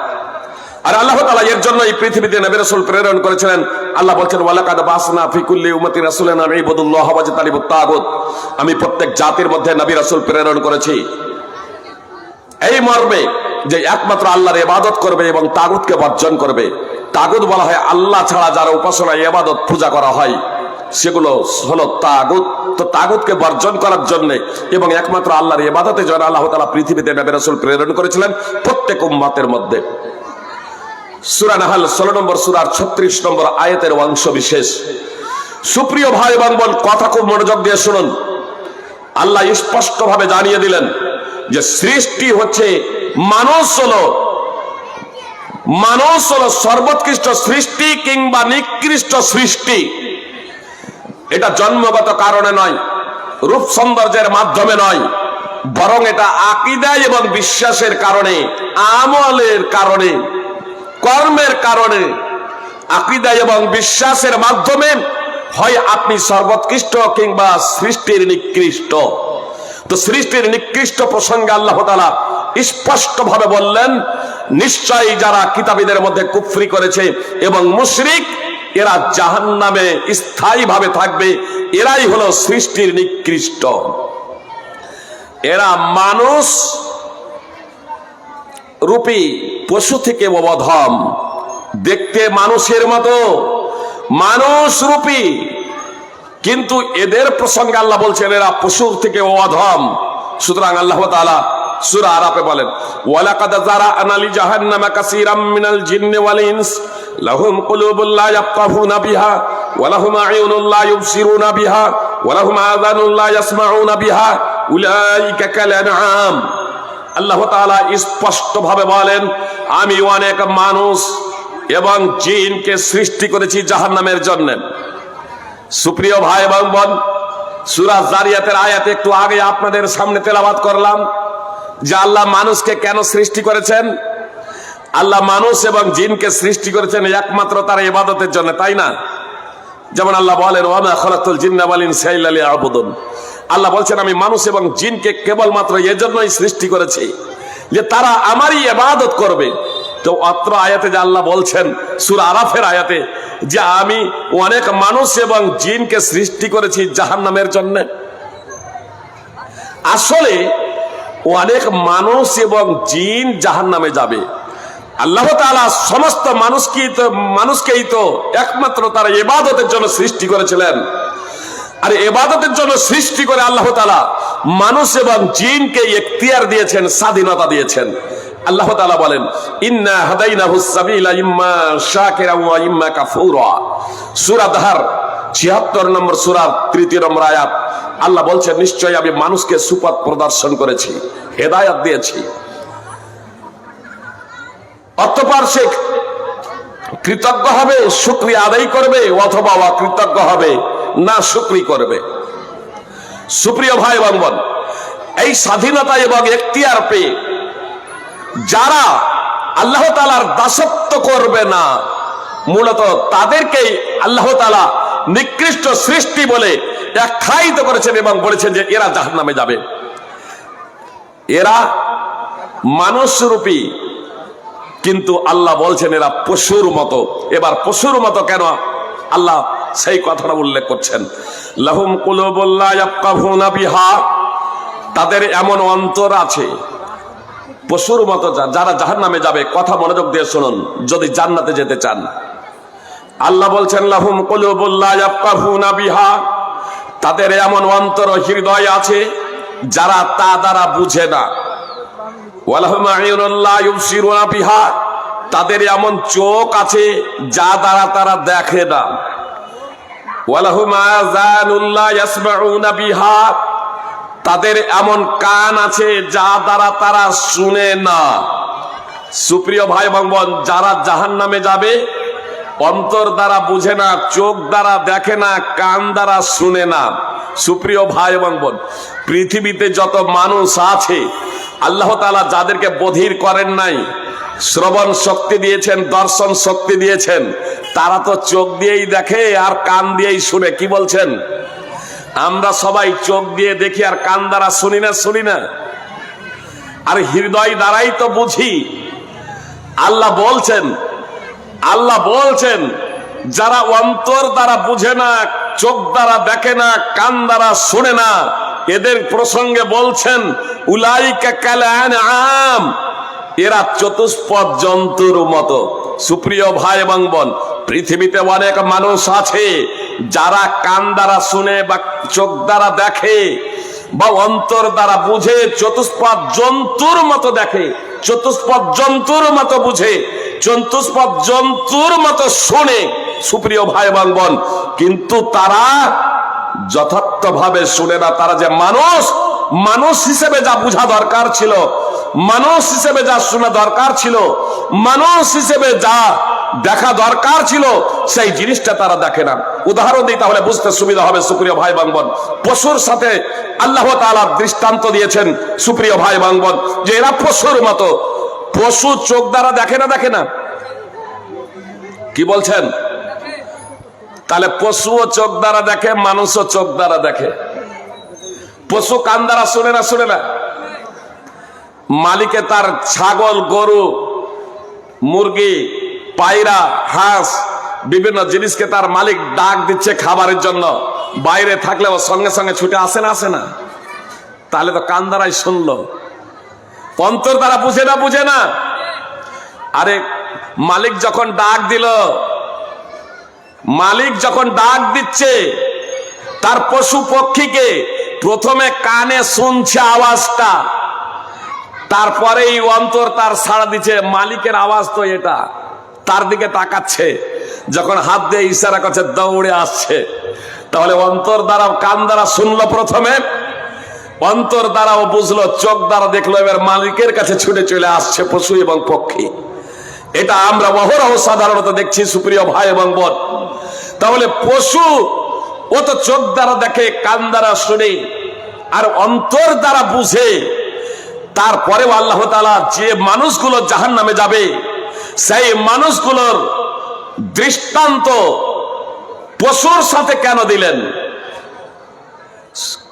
আর আল্লাহ তাআলা এর জন্য এই পৃথিবীতে নবী রাসূল প্রেরণ করেছিলেন। আল্লাহ বলছেন, ওয়ালাকাদ বাসনা ফি কুল্লি উম্মাতিন রাসূলান আন ইবুদুল্লাহ ওয়াজতানিবুত তাগুত, আমি প্রত্যেক জাতির মধ্যে নবী রাসূল প্রেরণ করেছি এই মর্মে যে একমাত্র আল্লাহর ইবাদত করবে এবং তাগুতকে বর্জন করবে। তাগুত বলা হয় আল্লাহ ছাড়া যারা উপাসনা, ইবাদত, পূজা করা হয় সেগুলো হলো তাগুত। তো তাগুতকে বর্জন করার জন্য এবং একমাত্র আল্লাহর ইবাদতের জন্য আল্লাহ তাআলা পৃথিবীতে নবী রাসূল প্রেরণ করেছিলেন প্রত্যেক উম্মতের মধ্যে। সূরা নাহল 16 নম্বর সূরার 36 নম্বর আয়াতের অংশ বিশেষ। সুপ্রিয় ভাই এবং বোন, কথা খুব মনোযোগ দিয়ে শুনুন। আল্লাহ স্পষ্ট ভাবে জানিয়ে দিলেন যে সৃষ্টি হচ্ছে মানুষ হলো সর্বোৎকৃষ্ট সৃষ্টি কিংবা নিকৃষ্ট সৃষ্টি। এটা জন্মগত কারণে নয়, রূপ সৌন্দর্যের মাধ্যমে নয়, বরং এটা আকীদা এবং বিশ্বাসের কারণে, আমলের কারণে, কর্মের কারণে, আকীদা এবং বিশ্বাসের মাধ্যমে হয় আপনি সর্বোৎকৃষ্ট কিংবা সৃষ্টির নিকৃষ্ট। তো সৃষ্টির নিকৃষ্ট প্রসঙ্গে আল্লাহ তাআলা স্পষ্ট ভাবে বললেন, নিশ্চয়ই যারা কিতাবীদের মধ্যে কুফরি করেছে এবং মুশরিক, এরা জাহান্নামে স্থায়ীভাবে থাকবে, এরাই হলো সৃষ্টির নিকৃষ্ট। এরা মানুষ রূপী পশু থেকে অধম, দেখতে মানুষের মতো, মানুষ রূপী, কিন্তু এদের প্রসঙ্গে আল্লাহ বলছেন এরা পশুর থেকে অধম। সুতরাং আল্লাহ তাআলা সূরা আরাফে বলেন, ওয়ালাকাদ যারা'না লিজাহান্নামা কাসীরাম মিনাল জিন্নি ওয়াল ইনস লাহুম কুলুবুন লা ইয়াফকাহুনা বিহা ওয়া লাহুম আ'য়ুনুন লা ইউবসিরুনা বিহা ওয়া লাহুম আযানুন লা ইয়াসমাউনা বিহা উলাইকা কাল আনআম। আল্লাহ তাআলা স্পষ্ট ভাবে বলেন, আমি অনেক মানুষ এবং জিনকে সৃষ্টি করেছি জাহান্নামের জন্য। সুপ্রিয় ভাই এবং বোন, সূরা জারিয়াতের আয়াতে একটু আগে আপনাদের সামনে তেলাওয়াত করলাম যে আল্লাহ মানুষকে কেন সৃষ্টি করেছেন। আল্লাহ মানুষ এবং জিনকে সৃষ্টি করেছেন একমাত্র তার ইবাদতের জন্য, তাই না? যেমন আল্লাহ বলেন, ওয়া মা খালাকতুল জিন্না ওয়াল ইনসা ইল্লা লিয়াবুদুন। আল্লাহ বলছেন আমি মানুষ এবং জিনকে কেবলমাত্র এজন্যই সৃষ্টি করেছি যে তারা আমারই ইবাদত করবে। তো অত্র আয়াতে যে আল্লাহ বলছেন সূরা আরাফের আয়াতে যে আমি অনেক মানুষ এবং জিনকে সৃষ্টি করেছি জাহান্নামের জন্য, আসলে অনেক মানুষ এবং জিন জাহান্নামে যাবে। আল্লাহ তাআলা সমস্ত মানুষকেই তো একমাত্র তার ইবাদতের জন্য সৃষ্টি করেছিলেন। আর ইবাদতের জন্য সৃষ্টি করে আল্লাহ তাআলা মানুষ এবং জিনকে ইখতিয়ার দিয়েছেন, স্বাধীনতা দিয়েছেন। আল্লাহ তাআলা বলেন, ইন্না হাদাইনাহুস সাবিলা ইম্মা শাকিরা ওয়া ইম্মা কাফুরা। সূরা দাহর ৭৬ নম্বর সূরার ৩ নম্বর আয়াত। আল্লাহ বলছেন, নিশ্চয়ই আমি মানুষকে সুপথ প্রদর্শন করেছি, হেদায়েত দিয়েছি। অতঃপর সে কৃতজ্ঞ হবে, শুকরিয়া আদায় করবে, অথবা অকৃতজ্ঞ হবে, না শুকরি করবে। সুপ্রিয় ভাই এবং বোন, এই স্বাধীনতা এবং এখতিয়ার পেয়ে যারা আল্লাহ তাআলার দাসত্ব করবে না, মূলত তাদেরকেই আল্লাহ তাআলা নিকৃষ্ট সৃষ্টি বলে আখ্যায়িত করেছেন এবং বলেছেন যে এরা জাহান্নামে যাবে। এরা মানুষরূপী, কিন্তু আল্লাহ বলছেন এরা পশুর মতো। এবার পশুর মতো কেন আল্লাহ সেই কথাটা উল্লেখ করছেন? লাহুম কুলুবুন লা ইয়াফকাহুনা বিহা, তাদের এমন অন্তর আছে পশুর মতো। যারা জাহান্নামে যাবে, কথা মনোযোগ দিয়ে শুনুন যদি জান্নাতে যেতে চান। আল্লাহ বলছেন লাহুম কুলুবুন লা ইয়াফকাহুনা বিহা, তাদের এমন অন্তর হৃদয় আছে যারা তা দ্বারা বুঝে না। ওয়া লাহুম আ'য়ুনুন লা ইউবসিরুনা বিহা, তাদের এমন চোখ আছে যা দ্বারা তারা দেখে না। ওয়া লাহুম আযানুন লা ইয়াসমাউনা বিহা, তাদের এমন কান আছে যা দ্বারা তারা শুনে না। সুপ্রিয় ভাই এবং বোন, যারা জাহান্নামে যাবে অন্তর দ্বারা বুঝে না, চোখ দ্বারা দেখে না, কান দ্বারা শুনে না। সুপ্রিয় ভাই এবং বোন, পৃথিবীতে যত মানুষ আছে আল্লাহ তাআলা যাদেরকে বধির করেন নাই, শ্রবণ শক্তি দিয়েছেন, দর্শন শক্তি দিয়েছেন, তারা তো চোখ দিয়েই দেখে আর কান দিয়েই শুনে। কি বলছেন? আমরা সবাই চোখ দিয়ে দেখি আর কান দ্বারা শুনি না, আর হৃদয় দ্বারাই তো বুঝি। আল্লাহ বলছেন যারা অন্তর দ্বারা বুঝে না, চোখ দ্বারা দেখে না, কান দ্বারা শুনে না, এদের প্রসঙ্গে বলছেন উলাইকা কাল আনআম, এরা চতুষ্পদ জন্তুর মতো। সুপ্রিয় ভাই এবং বোন, পৃথিবীতে অনেক মানুষ আছে যারা কান দ্বারা শুনে বা চোখ দ্বারা দেখে বা অন্তর দ্বারা বুঝে, চতুষ্পদ জন্তুর মতো দেখে, চতুষ্পদ জন্তুর মতো বুঝে, চতুষ্পদ জন্তুর মতো শোনে। সুপ্রিয় ভাই এবং বোন, কিন্তু তারা যথার্থভাবে শুনে না। তারা যে মানুষ হিসেবে যা বোঝা দরকার ছিল, মানুষ হিসেবে যা শোনা দরকার ছিল, মানুষ হিসেবে যা দেখা দরকার ছিল সেই জিনিসটা তারা দেখে না। উদাহরণ দিই তাহলে বুঝতে সুবিধা হবে সুপ্রিয় ভাই বাংবন। পশুর সাথে আল্লাহ তাআলা দৃষ্টান্ত দিয়েছেন সুপ্রিয় ভাই বাংবন, যে এরা পশুর মতো। পশু চোখ দ্বারা দেখে না, দেখে না? কি বলছেন? তাহলে পশুও চোখ দ্বারা দেখে, মানুষও চোখ দ্বারা দেখে। পশু কান দ্বারা শুনে না, শুনে না? মালিকে তার ছাগল, গরু, মুরগি, পায়রা, হাঁস বিভিন্ন জিনিসকে তার মালিক ডাক দিচ্ছে খাবারের জন্য, বাইরে থাকলে ও সঙ্গে সঙ্গে ছুটে আসে না, আসে না? তাহলে তো কান দ্বারাই শুনলো, অন্তর দ্বারা বুঝে না, বুঝে না? আরে মালিক যখন ডাক দিল, মালিক যখন ডাক দিচ্ছে তার পশু পক্ষীকে, প্রথমে কানে শুনছে আওয়াজটা, তারপরে এই অন্তর তার সাড়া দিচ্ছে মালিকের আওয়াজ তো এটা, তার দিকে তাকাচ্ছে, যখন হাত দিয়ে ইশারা করছে দৌড়ে আসছে। তাহলে অন্তর দ্বারা, কান দ্বারা শুনলো প্রথমে, অন্তর দ্বারাও বুঝলো, চোখ দ্বারা দেখলো, এবার মালিকের কাছে ছুটে চলে আসছে পশু এবং পক্ষী। এটা আমরা অহরহ সাধারণত দেখছি সুপ্রিয় ভাই এবং বোন। তাহলে পশু ও তো চোখ দ্বারা দেখে, কান দ্বারা শুনে, আর অন্তর দ্বারা বুঝে। তারপরেও আল্লাহ তাআলা যে মানুষগুলো জাহান্নামে যাবে সেই মানুষগুলোর দৃষ্টান্ত পশুর সাথে কেন দিলেন?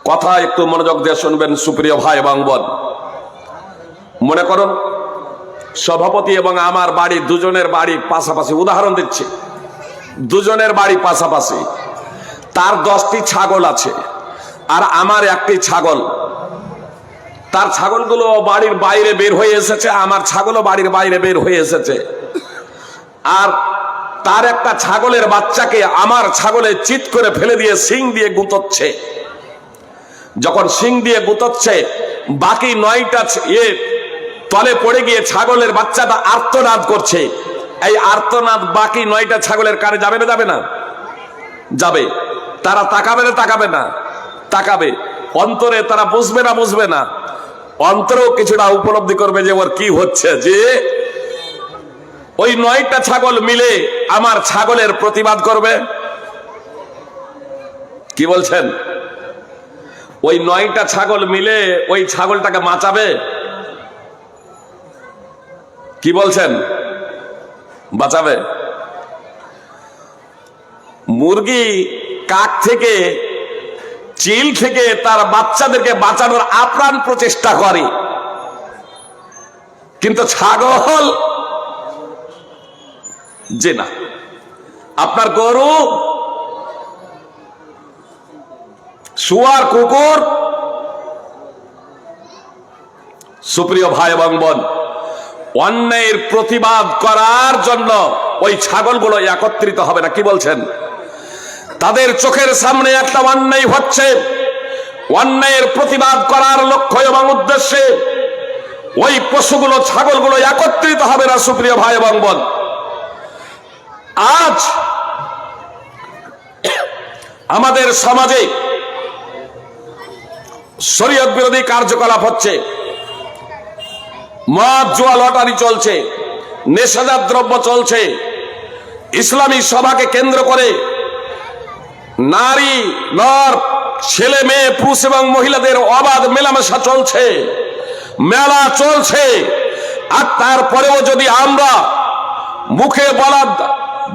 কথা একটু মনোযোগ দিয়ে শুনবেন সুপ্রিয় ভাই এবং বোন। মনে করুন সভাপতি এবং আমার বাড়ি, দুজনের বাড়ি পাশাপাশি, উদাহরণ দিচ্ছি, দুজনের বাড়ি পাশাপাশি। তার 10টি ছাগল আছে আর আমার একটি ছাগল। তার ছাগলগুলো বাড়ির বাইরে বের হয়ে এসেছে, আমার ছাগলও বাড়ির বাইরে বের হয়ে এসেছে। আর তার একটা ছাগলের বাচ্চাকে আমার ছাগলে চিৎ করে ফেলে দিয়ে শিং দিয়ে গুঁতোচ্ছে। যখন শিং দিয়ে গুঁতোচ্ছে, বাকি 9টা তলে পড়ে গিয়ে ছাগলের বাচ্চাটা আর্তনাদ করছে। এই আর্তনাদ বাকি 9টা ছাগলের কানে যাবে না, যাবে না? যাবে। তারা তাকাবে না, তাকাবে না? তাকাবে। অন্তরে তারা বুঝবে না, বুঝবে না? অন্তরেও কিছুটা উপলব্ধি করবে যে ওর কি হচ্ছে, যে ওই 9টা ছাগল মিলে আমার ছাগলের প্রতিবাদ করবে। কি বলছেন? ওই 9টা ছাগল মিলে ওই ছাগলটাকে বাঁচাবে? কি বলছেন? বাঁচাবে? মুরগি কাক থেকে, চিল থেকে তার বাচ্চাদেরকে বাঁচানোর আপ্রাণ প্রচেষ্টা করে, কিন্তু ছাগল যে না। আপনার গরু, শুয়ার, কুকুর, সুপ্রিয় ভাই এবং বোন, অন্যায়ের প্রতিবাদ করার জন্য ওই ছাগলগুলো একত্রিত হবে না। কি বলছেন? তাদের চোখের সামনে একটা অন্যায় হচ্ছে, অন্যায়ের প্রতিবাদ করার লক্ষ্য এবং উদ্দেশ্যে ওই পশুগুলো, ছাগলগুলো একত্রিত হবে না সুপ্রিয় ভাই এবং বোন। আজ আমাদের সমাজে শরীয়ত বিরোধী কার্যকলাপ হচ্ছে, মদ, জুয়া, লটারি চলছে, নেশাজাত দ্রব্য চলছে, ইসলামী সভাকে কেন্দ্র করে নারী, নর, ছেলে মেয়ে, পুরুষ এবং মহিলাদের অবাধ মেলামেশা চলছে, মেলা চলছে। আর তারপরেও যদি আমরা মুখে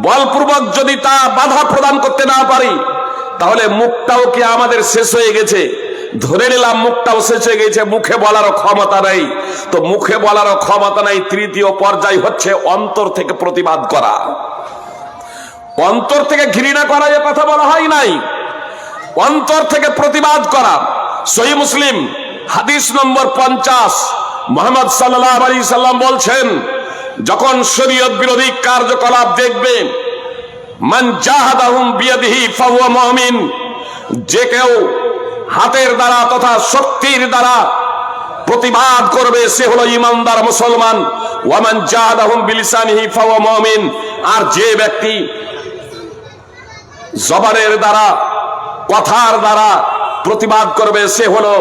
বলপূর্বক যদি তা বাধা প্রদান করতে না পারি, তাহলে মুখটাও কি আমাদের শেষ হয়ে গেছে? ধরে নিলাম মুখটাও শেষ হয়ে গেছে, মুখে বলারও ক্ষমতা নেই। তো মুখে বলারও ক্ষমতা নেই, তৃতীয় পর্যায় হচ্ছে অন্তর থেকে প্রতিবাদ করা। অন্তর থেকে ঘৃণা করা, এ কথা বলা হয় নাই, অন্তর থেকে প্রতিবাদ করা। সহিহ মুসলিম হাদিস নম্বর 50, মুহাম্মদ সাল্লাল্লাহু আলাইহি সাল্লাম বলছেন, যখন শরীয়ত বিরোধী কার্যকলাপ দেখবে, মান জাহাদাহুম বিয়াদিহি ফাহুয়া মুমিন, যে কেউ হাতের দ্বারা তথা শক্তির দ্বারা প্রতিবাদ করবে সে হলো ইমানদার মুসলমান। ওয়া মান জাহাদাহুম বিলিসানিহি ফাহুয়া মুমিন, আর যে ব্যক্তি জবানের দ্বারা, কথার দ্বারা প্রতিবাদ করবে সে হলো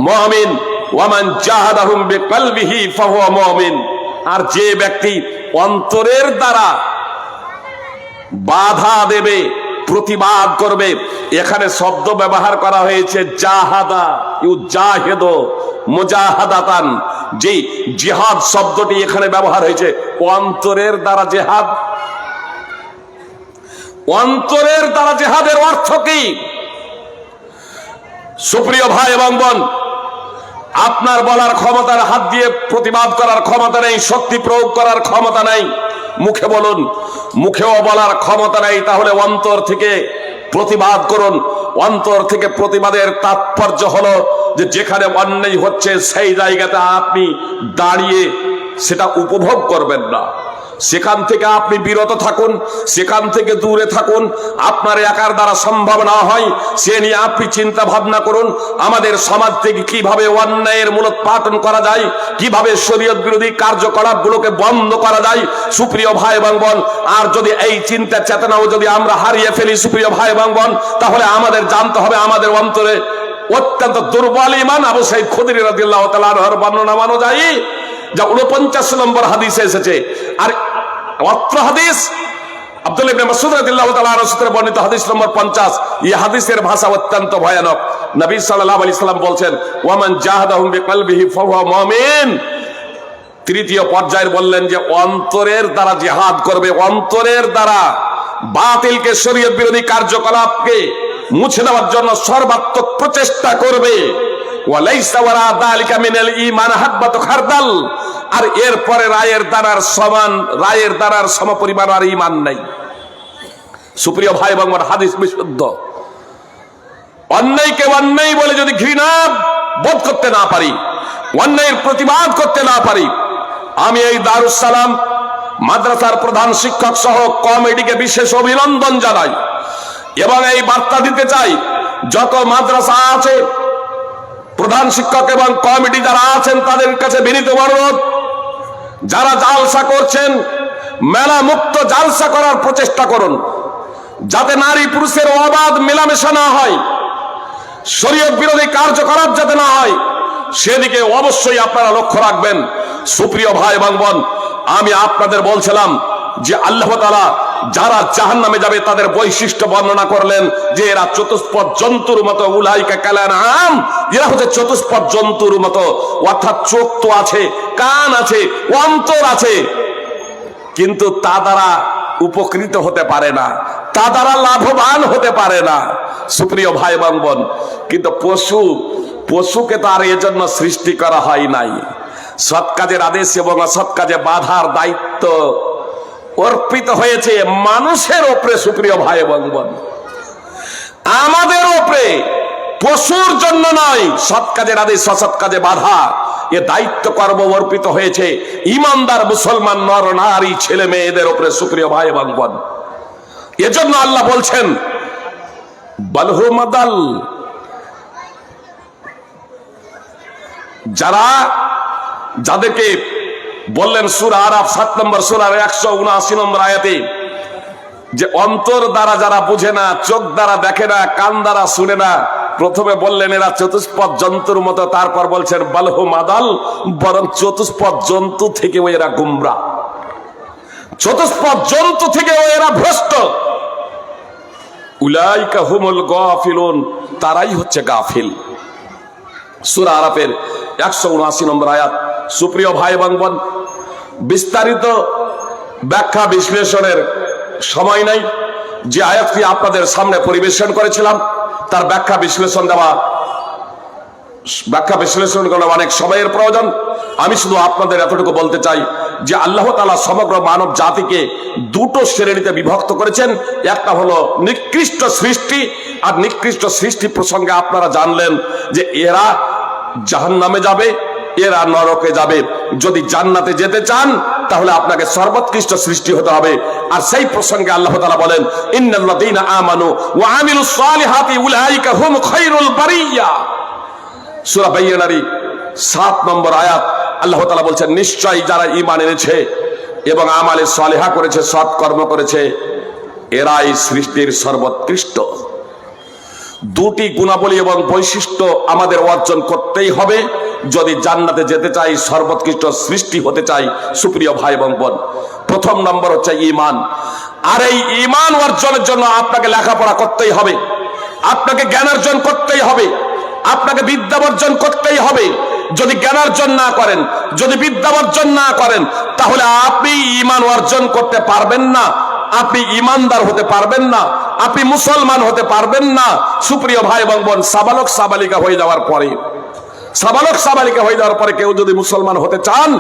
মুমিন। ওয়া মান জাহাদাহুম বিকলবিহি ফাহুয়া মুমিন, আর যে ব্যক্তি অন্তরের দ্বারা বাধা দেবে, প্রতিবাদ করবে। এখানে শব্দ ব্যবহার করা হয়েছে জাহাদা, ইউজাহিদু মুজাহাদাতান। যে জিহাদ শব্দটি এখানে ব্যবহার হয়েছে, অন্তরের দ্বারা জিহাদ। অন্তরের দ্বারা জিহাদের অর্থ কি? সুপ্রিয় ভাই এবং বোন, আপনার বলার ক্ষমতার, হাত দিয়ে প্রতিবাদ করার ক্ষমতা নেই, শক্তি প্রয়োগ করার ক্ষমতা নেই। মুখে বলুন, মুখেও বলার ক্ষমতা নেই, তাহলে অন্তর থেকে প্রতিবাদ করুন। অন্তর থেকে প্রতিবাদের তাৎপর্য হলো যে যেখানে অন্যায় হচ্ছে সেই জায়গাতে আপনি দাঁড়িয়ে সেটা উপভোগ করবেন না, সেখান থেকে আপনি বিরত থাকুন, সেখান থেকে দূরে থাকুন। আপনার একার দ্বারা সম্ভব না হয়, সে নিয়ে আপনি চিন্তা ভাবনা করুন। আমাদের সমাজ থেকে কিভাবে অন্যায়ের মূলোৎপাটন করা যায়, কিভাবে শরীয়ত বিরোধী কার্যকলাপগুলোকে বন্ধ করা যায়। সুপ্রিয় ভাই এবং বোন, আর যদি এই চিন্তা চেতনাও যদি আমরা হারিয়ে ফেলি সুপ্রিয় ভাই এবং বোন, তাহলে আমাদের জানতে হবে আমাদের অন্তরে অত্যন্ত দুর্বল ঈমান। আবু সাঈদ খুদরী রাদিয়াল্লাহু তাআলা আনহুর বর্ণনা অনুযায়ী যা 49 নম্বর হাদিসে এসেছে, আর অত্র হাদিস আব্দুল্লাহ ইবনে মাসউদ রাদিয়াল্লাহু তাআলা আনহু সূত্রে বর্ণিত হাদিস নম্বর 50। এই হাদিসের ভাষা অত্যন্ত ভয়ানক। নবী সাল্লাল্লাহু আলাইহি সাল্লাম বলছেন, ওয়ামান জাহাদাহুম বিকলবিহি ফাহুয়া মুমিন। তৃতীয় পর্যায়ে বললেন যে অন্তরের দ্বারা জিহাদ করবে, অন্তরের দ্বারা বাতিলকে, শরীয়ত বিরোধী কার্যকলাপকে মুছে দেওয়ার জন্য সর্বাত্মক প্রচেষ্টা করবে। ওয়ালাইসা ওয়ারা যালিকা মিনাল ঈমান হাব্বাতু খারদাল। আর এরপরে রায়ের দ্বারার সমান, রায়ের দ্বারার সমপরিমাণ আর ঈমান নাই। সুপ্রিয় ভাই এবং হাদিস বিশুদ্ধ। অন্যায়কে অন্যায় বলে যদি ঘৃণা বোধ করতে না পারি, অন্যায়ের প্রতিবাদ করতে না পারি, আমি এই দারুস সালাম মাদ্রাসার প্রধান শিক্ষক সহ কমিটিকে বিশেষ অভিনন্দন জানাই এবং এই বার্তা দিতে চাই, যত মাদ্রাসা আছে, প্রধান শিক্ষক এবং কমিটি যারা আছেন তাদের কাছে বিনীত অনুরোধ, যারা জালসা করছেন মেলা মুক্ত জালসা করার প্রচেষ্টা করুন, যাতে নারী পুরুষের অবাধ মেলামেশা না হয়, শরীয়ত বিরোধী কার্যকলাপ যাতে না হয়, সেদিকে অবশ্যই আপনারা লক্ষ্য রাখবেন। সুপ্রিয় ভাই এবং বোন, আমি আপনাদের বলছিলাম যে আল্লাহ তাআলা যারা জাহান্নামে যাবে তাদের বৈশিষ্ট্য বর্ণনা করলেন যে এরা চতুষ্পদ জন্তুর মতো, উলাইকা কালানআম, এরা হচ্ছে চতুষ্পদ জন্তুর মতো। অর্থাৎ চোখ তো আছে, কান আছে, অন্তর আছে, কিন্তু তা দ্বারা উপকৃত হতে পারে না, তা দ্বারা লাভবান হতে পারে না। সুপ্রিয় ভাই এবং বোন, কিন্তু পশুকে তো আর এজন্য সৃষ্টি করা হয় নাই। সৎ কাজের আদেশ এবং অসৎ কাজে বাধার দায়িত্ব অর্পিত হয়েছে মানুষের ওপরে। সুপ্রিয় ভাই এবং বোন, আমাদের ওপরে, পশুর জন্য নয়। সৎ কাজের আদেশ, অসৎ কাজে বাধা, এ দায়িত্ব কর্ম অর্পিত হয়েছে ইমানদার মুসলমান নর নারী ছেলে মেয়েদের ওপরে। সুপ্রিয় ভাই এবং বোন, এজন্য আল্লাহ বলছেন বালহু মাদাল, যাদেরকে বললেন সূরা আরাফ 7 নম্বর সূরার 179 নম্বর আয়াতে, যে অন্তর দ্বারা যারা বুঝে না, চোখ দ্বারা দেখে না, কান দ্বারা শুনে না, প্রথমে বললেন এরা চতুষ্পদ জন্তুর মতো, তারপর বলছেন বালহু মাদাল, বরং চতুষ্পদ জন্তু থেকে এরা গুমরা, চতুষ্পদ জন্তু থেকে এরা ভ্রষ্ট। উলাইকা হুমুল গাফিলুন, তারাই হচ্ছে গাফিল। সূরা আরাফের 179 নম্বর আয়াত। সুপ্রিয় ভাই এবং বোন, বিস্তারিত ব্যাখ্যা বিশ্লেষণের সময় নাই। যে আয়াতটি আপনাদের সামনে পরিবেশন করেছিলাম তার ব্যাখ্যা বিশ্লেষণ করা অনেক সময়ের প্রয়োজন। আমি শুধু আপনাদের এতটুকু বলতে চাই যে আল্লাহ তাআলা সমগ্র মানব জাতিকে দুটো শ্রেণীতে বিভক্ত করেছেন। একটা হলো নিকৃষ্ট সৃষ্টি, আর নিকৃষ্ট সৃষ্টি প্রসঙ্গে আপনারা জানলেন যে এরা জাহান্নামে যাবে, এরা নরকে যাবে। যদি জান্নাতে যেতে চান তাহলে আপনাকে সর্বোৎকৃষ্ট সৃষ্টি হতে হবে। আর সেই প্রসঙ্গে আল্লাহ তাআলা বলেন, ইন্নাল্লাযীনা আমানু ওয়া আমিলুস সালিহাতি উলাইকা হুম খায়রুল বারিয়া। সূরা বাইয়ানার 7 নম্বর আয়াত। আল্লাহ তাআলা বলছেন, নিশ্চয়ই যারা ঈমান এনেছে এবং আমালে সালিহা করেছে, সৎ কর্ম করেছে, এরাই সৃষ্টির সর্বোৎকৃষ্ট। দুটি গুণাবলী এবং বৈশিষ্ট্য আমাদের অর্জন করতেই হবে যদি জান্নাতে যেতে চাই, সর্বোৎকৃষ্ট সৃষ্টি হতে চাই, সুপ্রিয় ভাই এবং বোন, প্রথম নম্বর হচ্ছে ঈমান। আর এই ঈমান অর্জনের জন্য আপনাকে লেখাপড়া করতেই হবে, আপনাকে জ্ঞান অর্জন করতেই হবে, আপনাকে বিদ্যা অর্জন করতেই হবে। যদি জ্ঞান অর্জন না করেন, যদি বিদ্যা অর্জন না করেন, তাহলে আপনি ঈমান অর্জন করতে পারবেন না, আপনি ঈমানদার হতে পারবেন না, আপনি মুসলমান হতে পারবেন না। সুপ্রিয় ভাই এবং বোন, সাবালক সাবালিকা হয়ে যাওয়ার পরে, সাবালক সাবালিকা হয়ে যাওয়ার পরে কেউ যদি মুসলমান হতে চান,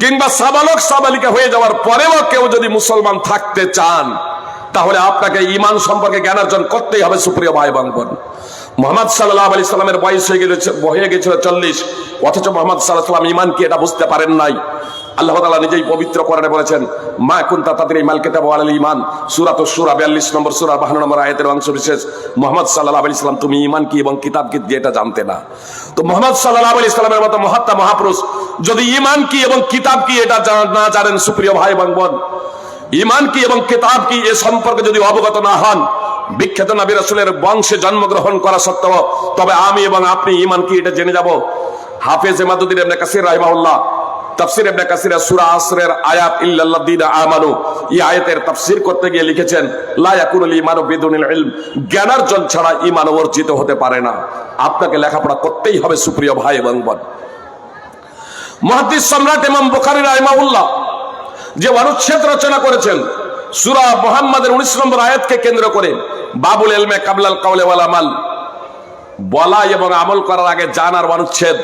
কিংবা সাবালক সাবালিকা হয়ে যাওয়ার পরেও কেউ যদি মুসলমান থাকতে চান, তাহলে আপনাকে ঈমান সম্পর্কে জ্ঞান অর্জন করতেই হবে। সুপ্রিয় ভাই এবং বোন, মুহাম্মদ সাল্লাল্লাহু আলাইহি সাল্লামের বয়স হয়ে গেছিল 40, অথচ মুহাম্মদ সাল্লাল্লাহু আলাইহি সাল্লাম ঈমান কি এটা বুঝতে পারেন নাই। আল্লাহ তাআলা নিজেই পবিত্র কোরআনে বলেছেন, মা কুনতা তাদরি মাল কিতাব ওয়াল ঈমান, সূরা আশ-শূরা 42 নম্বর সূরা 52 নম্বর আয়াতের অংশ বিশেষ। মুহাম্মদ সাল্লাল্লাহু আলাইহি সাল্লাম তুমি ঈমান কি এবং কিতাব কি এটা জানতে না। তো মুহাম্মদ সাল্লাল্লাহু আলাইহি সাল্লামের মতো মহাত্মা মহাপুরুষ যদি ঈমান কি এবং কিতাব কি এটা না জানেন, সুপ্রিয় ভাই এবং বোন, ঈমান কি এবং কিতাব কি এ সম্পর্কে যদি অবগত না হন, বিখ্যাত নবী রাসূলের বংশে জন্মগ্রহণ করা সত্ত্বেও তবে আমি এবং আপনি ঈমান কি এটা জেনে যাব। হাফেজ ইমাদুদ্দিন ইবনে কাসির রাহিমাহুল্লাহ তাফসীর ইবনে কাসির সূরা আসরের আয়াত ইল্লাল্লাযীনা আমানু, এই আয়াতের তাফসীর করতে গিয়ে লিখেছেন, লা ইয়াকুনুল ঈমানু বিদুনিল ইলম, জ্ঞানার্জন ছাড়া ঈমান অর্জিত হতে পারে না। আপনাকে লেখাপড়া করতেই হবে সুপ্রিয় ভাই এবং বোন। মুহাদ্দিস সম্রাট ইমাম বুখারী রাহিমাহুল্লাহ যে অনুচ্ছেদ রচনা করেছেন সূরা মুহাম্মাদের 19 নম্বর আয়াতকে কেন্দ্র করে, বাবুল ইলমে কাবলাল কাওলে ওয়াল আমাল, বলা এবং আমল করার আগে জানার অনুচ্ছেদ।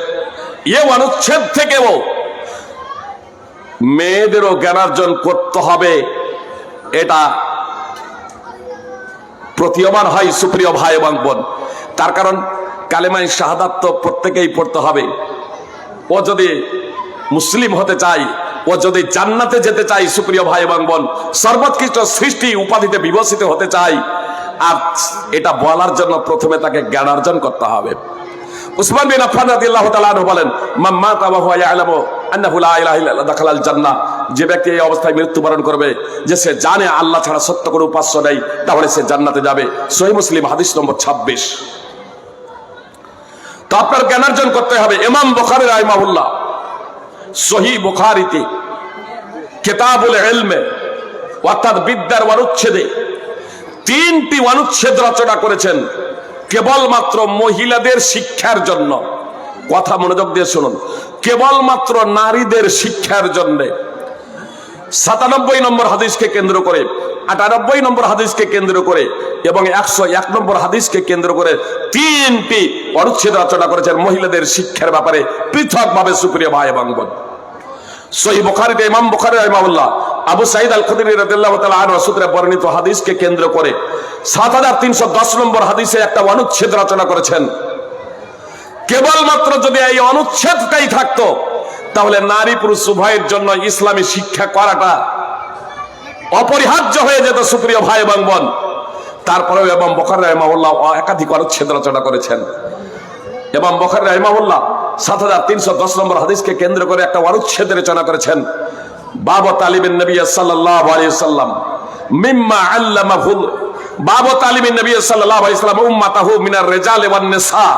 এই অনুচ্ছেদ থেকেও মেয়েদেরও জ্ঞানার্জন করতে হবে, এটা প্রতীয়মান হয় সুপ্রিয় ভাই এবং বোন। তার কারণ কালেমায়ে শাহাদাত তো প্রত্যেকেই পড়তে হবে। ও যদি মুসলিম হতে চাই, ও যদি জান্নাতে যেতে চাই, সুপ্রিয় ভাই এবং বোন, সর্বোৎকৃষ্ট সৃষ্টি উপাধিতে বিভূষিত হতে চাই, আর এটা বলার জন্য প্রথমে তাকে জ্ঞান অর্জন করতে হবে। উসমান বিন আফফান রাদিয়াল্লাহু তাআলা আনহু বলেন, মান মাতা ওয়া হুয়া ইয়ালামু আন্নাহু লা ইলাহা ইল্লাল্লাহ দাখালাল জান্নাহ, যে ব্যক্তি এই অবস্থায় মৃত্যুবরণ করবে যে সে জানে আল্লাহ ছাড়া সত্য কোনো উপাস্য নেই, তাহলে সে জান্নাতে যাবে। সহিহ মুসলিম হাদিস নম্বর 26। তো আপনার জ্ঞান অর্জন করতে হবে। ইমাম বুখারী রাহিমাহুল্লাহ সহিহ বুখারীতে কিতাবুল ইলমে অর্থাৎ বিদ্যার অনুচ্ছেদে 3টি অনুচ্ছেদ রচনা করেছেন কেবলমাত্র মহিলাদের শিক্ষার জন্য। কথা মনোযোগ দিয়ে শুনুন, কেবলমাত্র নারীদের শিক্ষার জন্য। 97 নম্বর হাদিসকে কেন্দ্র করে, 98 নম্বর হাদিসকে কেন্দ্র করে এবং 101 নম্বর হাদিসকে কেন্দ্র করে 3টি অনুচ্ছেদ রচনা করেছেন মহিলাদের শিক্ষার ব্যাপারে পৃথকভাবে। সুপ্রিয় ভাই এবং বোন, সহিহ বুখারীতে ইমাম বুখারী রাহিমাহুল্লাহ আবু সাঈদ আল খুদরি রাদিয়াল্লাহু তাআলা আনহু সূত্রে বর্ণিত হাদিসকে কেন্দ্র করে 7310 নম্বর হাদিসে একটা অনুচ্ছেদ রচনা করেছেন। কেবলমাত্র যদি এই অনুচ্ছেদটাই থাকতো, তাহলে নারী পুরুষ উভয়ের জন্য ইসলামী শিক্ষা করাটা অপরিহার্য হয়ে যেত। সুপ্রিয় ভাই এবং বোন, তারপরেও ইমাম বুখারী রাহিমাহুল্লাহ একাধিক অনুচ্ছেদ রচনা করেছেন। ইমাম বুখারী রাহিমাহুল্লাহ 7310 নম্বর হাদিসকে কেন্দ্র করে একটা অনুচ্ছেদ রচনা করেছেন, বাবু তালিবিন নবী সাল্লাল্লাহু আলাইহি সাল্লাম মিম্মা আল্লামাহু, বাবু তালিবিন নবী সাল্লাল্লাহু আলাইহি সাল্লাম উম্মাতাহু মিনার রিজাল ওয়ান নিসা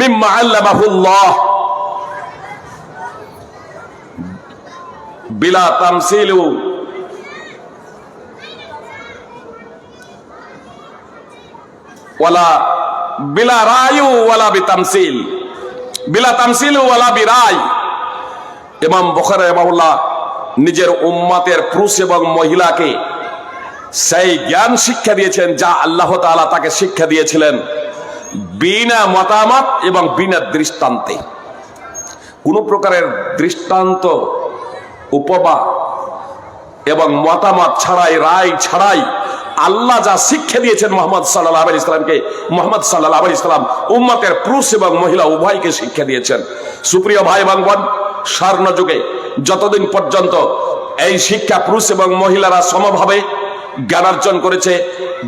মিম্মা আল্লামাহুল্লাহ বিলা তামসিলু ওয়ালা বিলা রায়ু ওয়ালা বিতামসিল, বিলা তামসিল ওয়ালা বিরাই। ইমাম বুখারী রাহিমাহুল্লাহ নিজের উম্মতের পুরুষ এবং মহিলাকে সেই জ্ঞান শিক্ষা দিয়েছেন যা আল্লাহ তাআলা তাকে শিক্ষা দিয়েছিলেন বিনা মতামত এবং বিনা দৃষ্টান্তে। কোন প্রকারের দৃষ্টান্ত, উপমা এবং মতামত ছাড়াই, রায় ছাড়াই আল্লাহ যা শিক্ষা দিয়েছেন মুহাম্মদ সাল্লাল্লাহু আলাইহি সাল্লামকে, মুহাম্মদ সাল্লাল্লাহু আলাইহি সাল্লাম উম্মতের পুরুষ এবং মহিলা উভয়কে শিক্ষা দিয়েছেন। সুপ্রিয় ভাই এবং বোন, স্বর্ণ যুগে যতদিন পর্যন্ত এই শিক্ষা পুরুষ এবং মহিলারা সমভাবে জ্ঞানার্জন করেছে,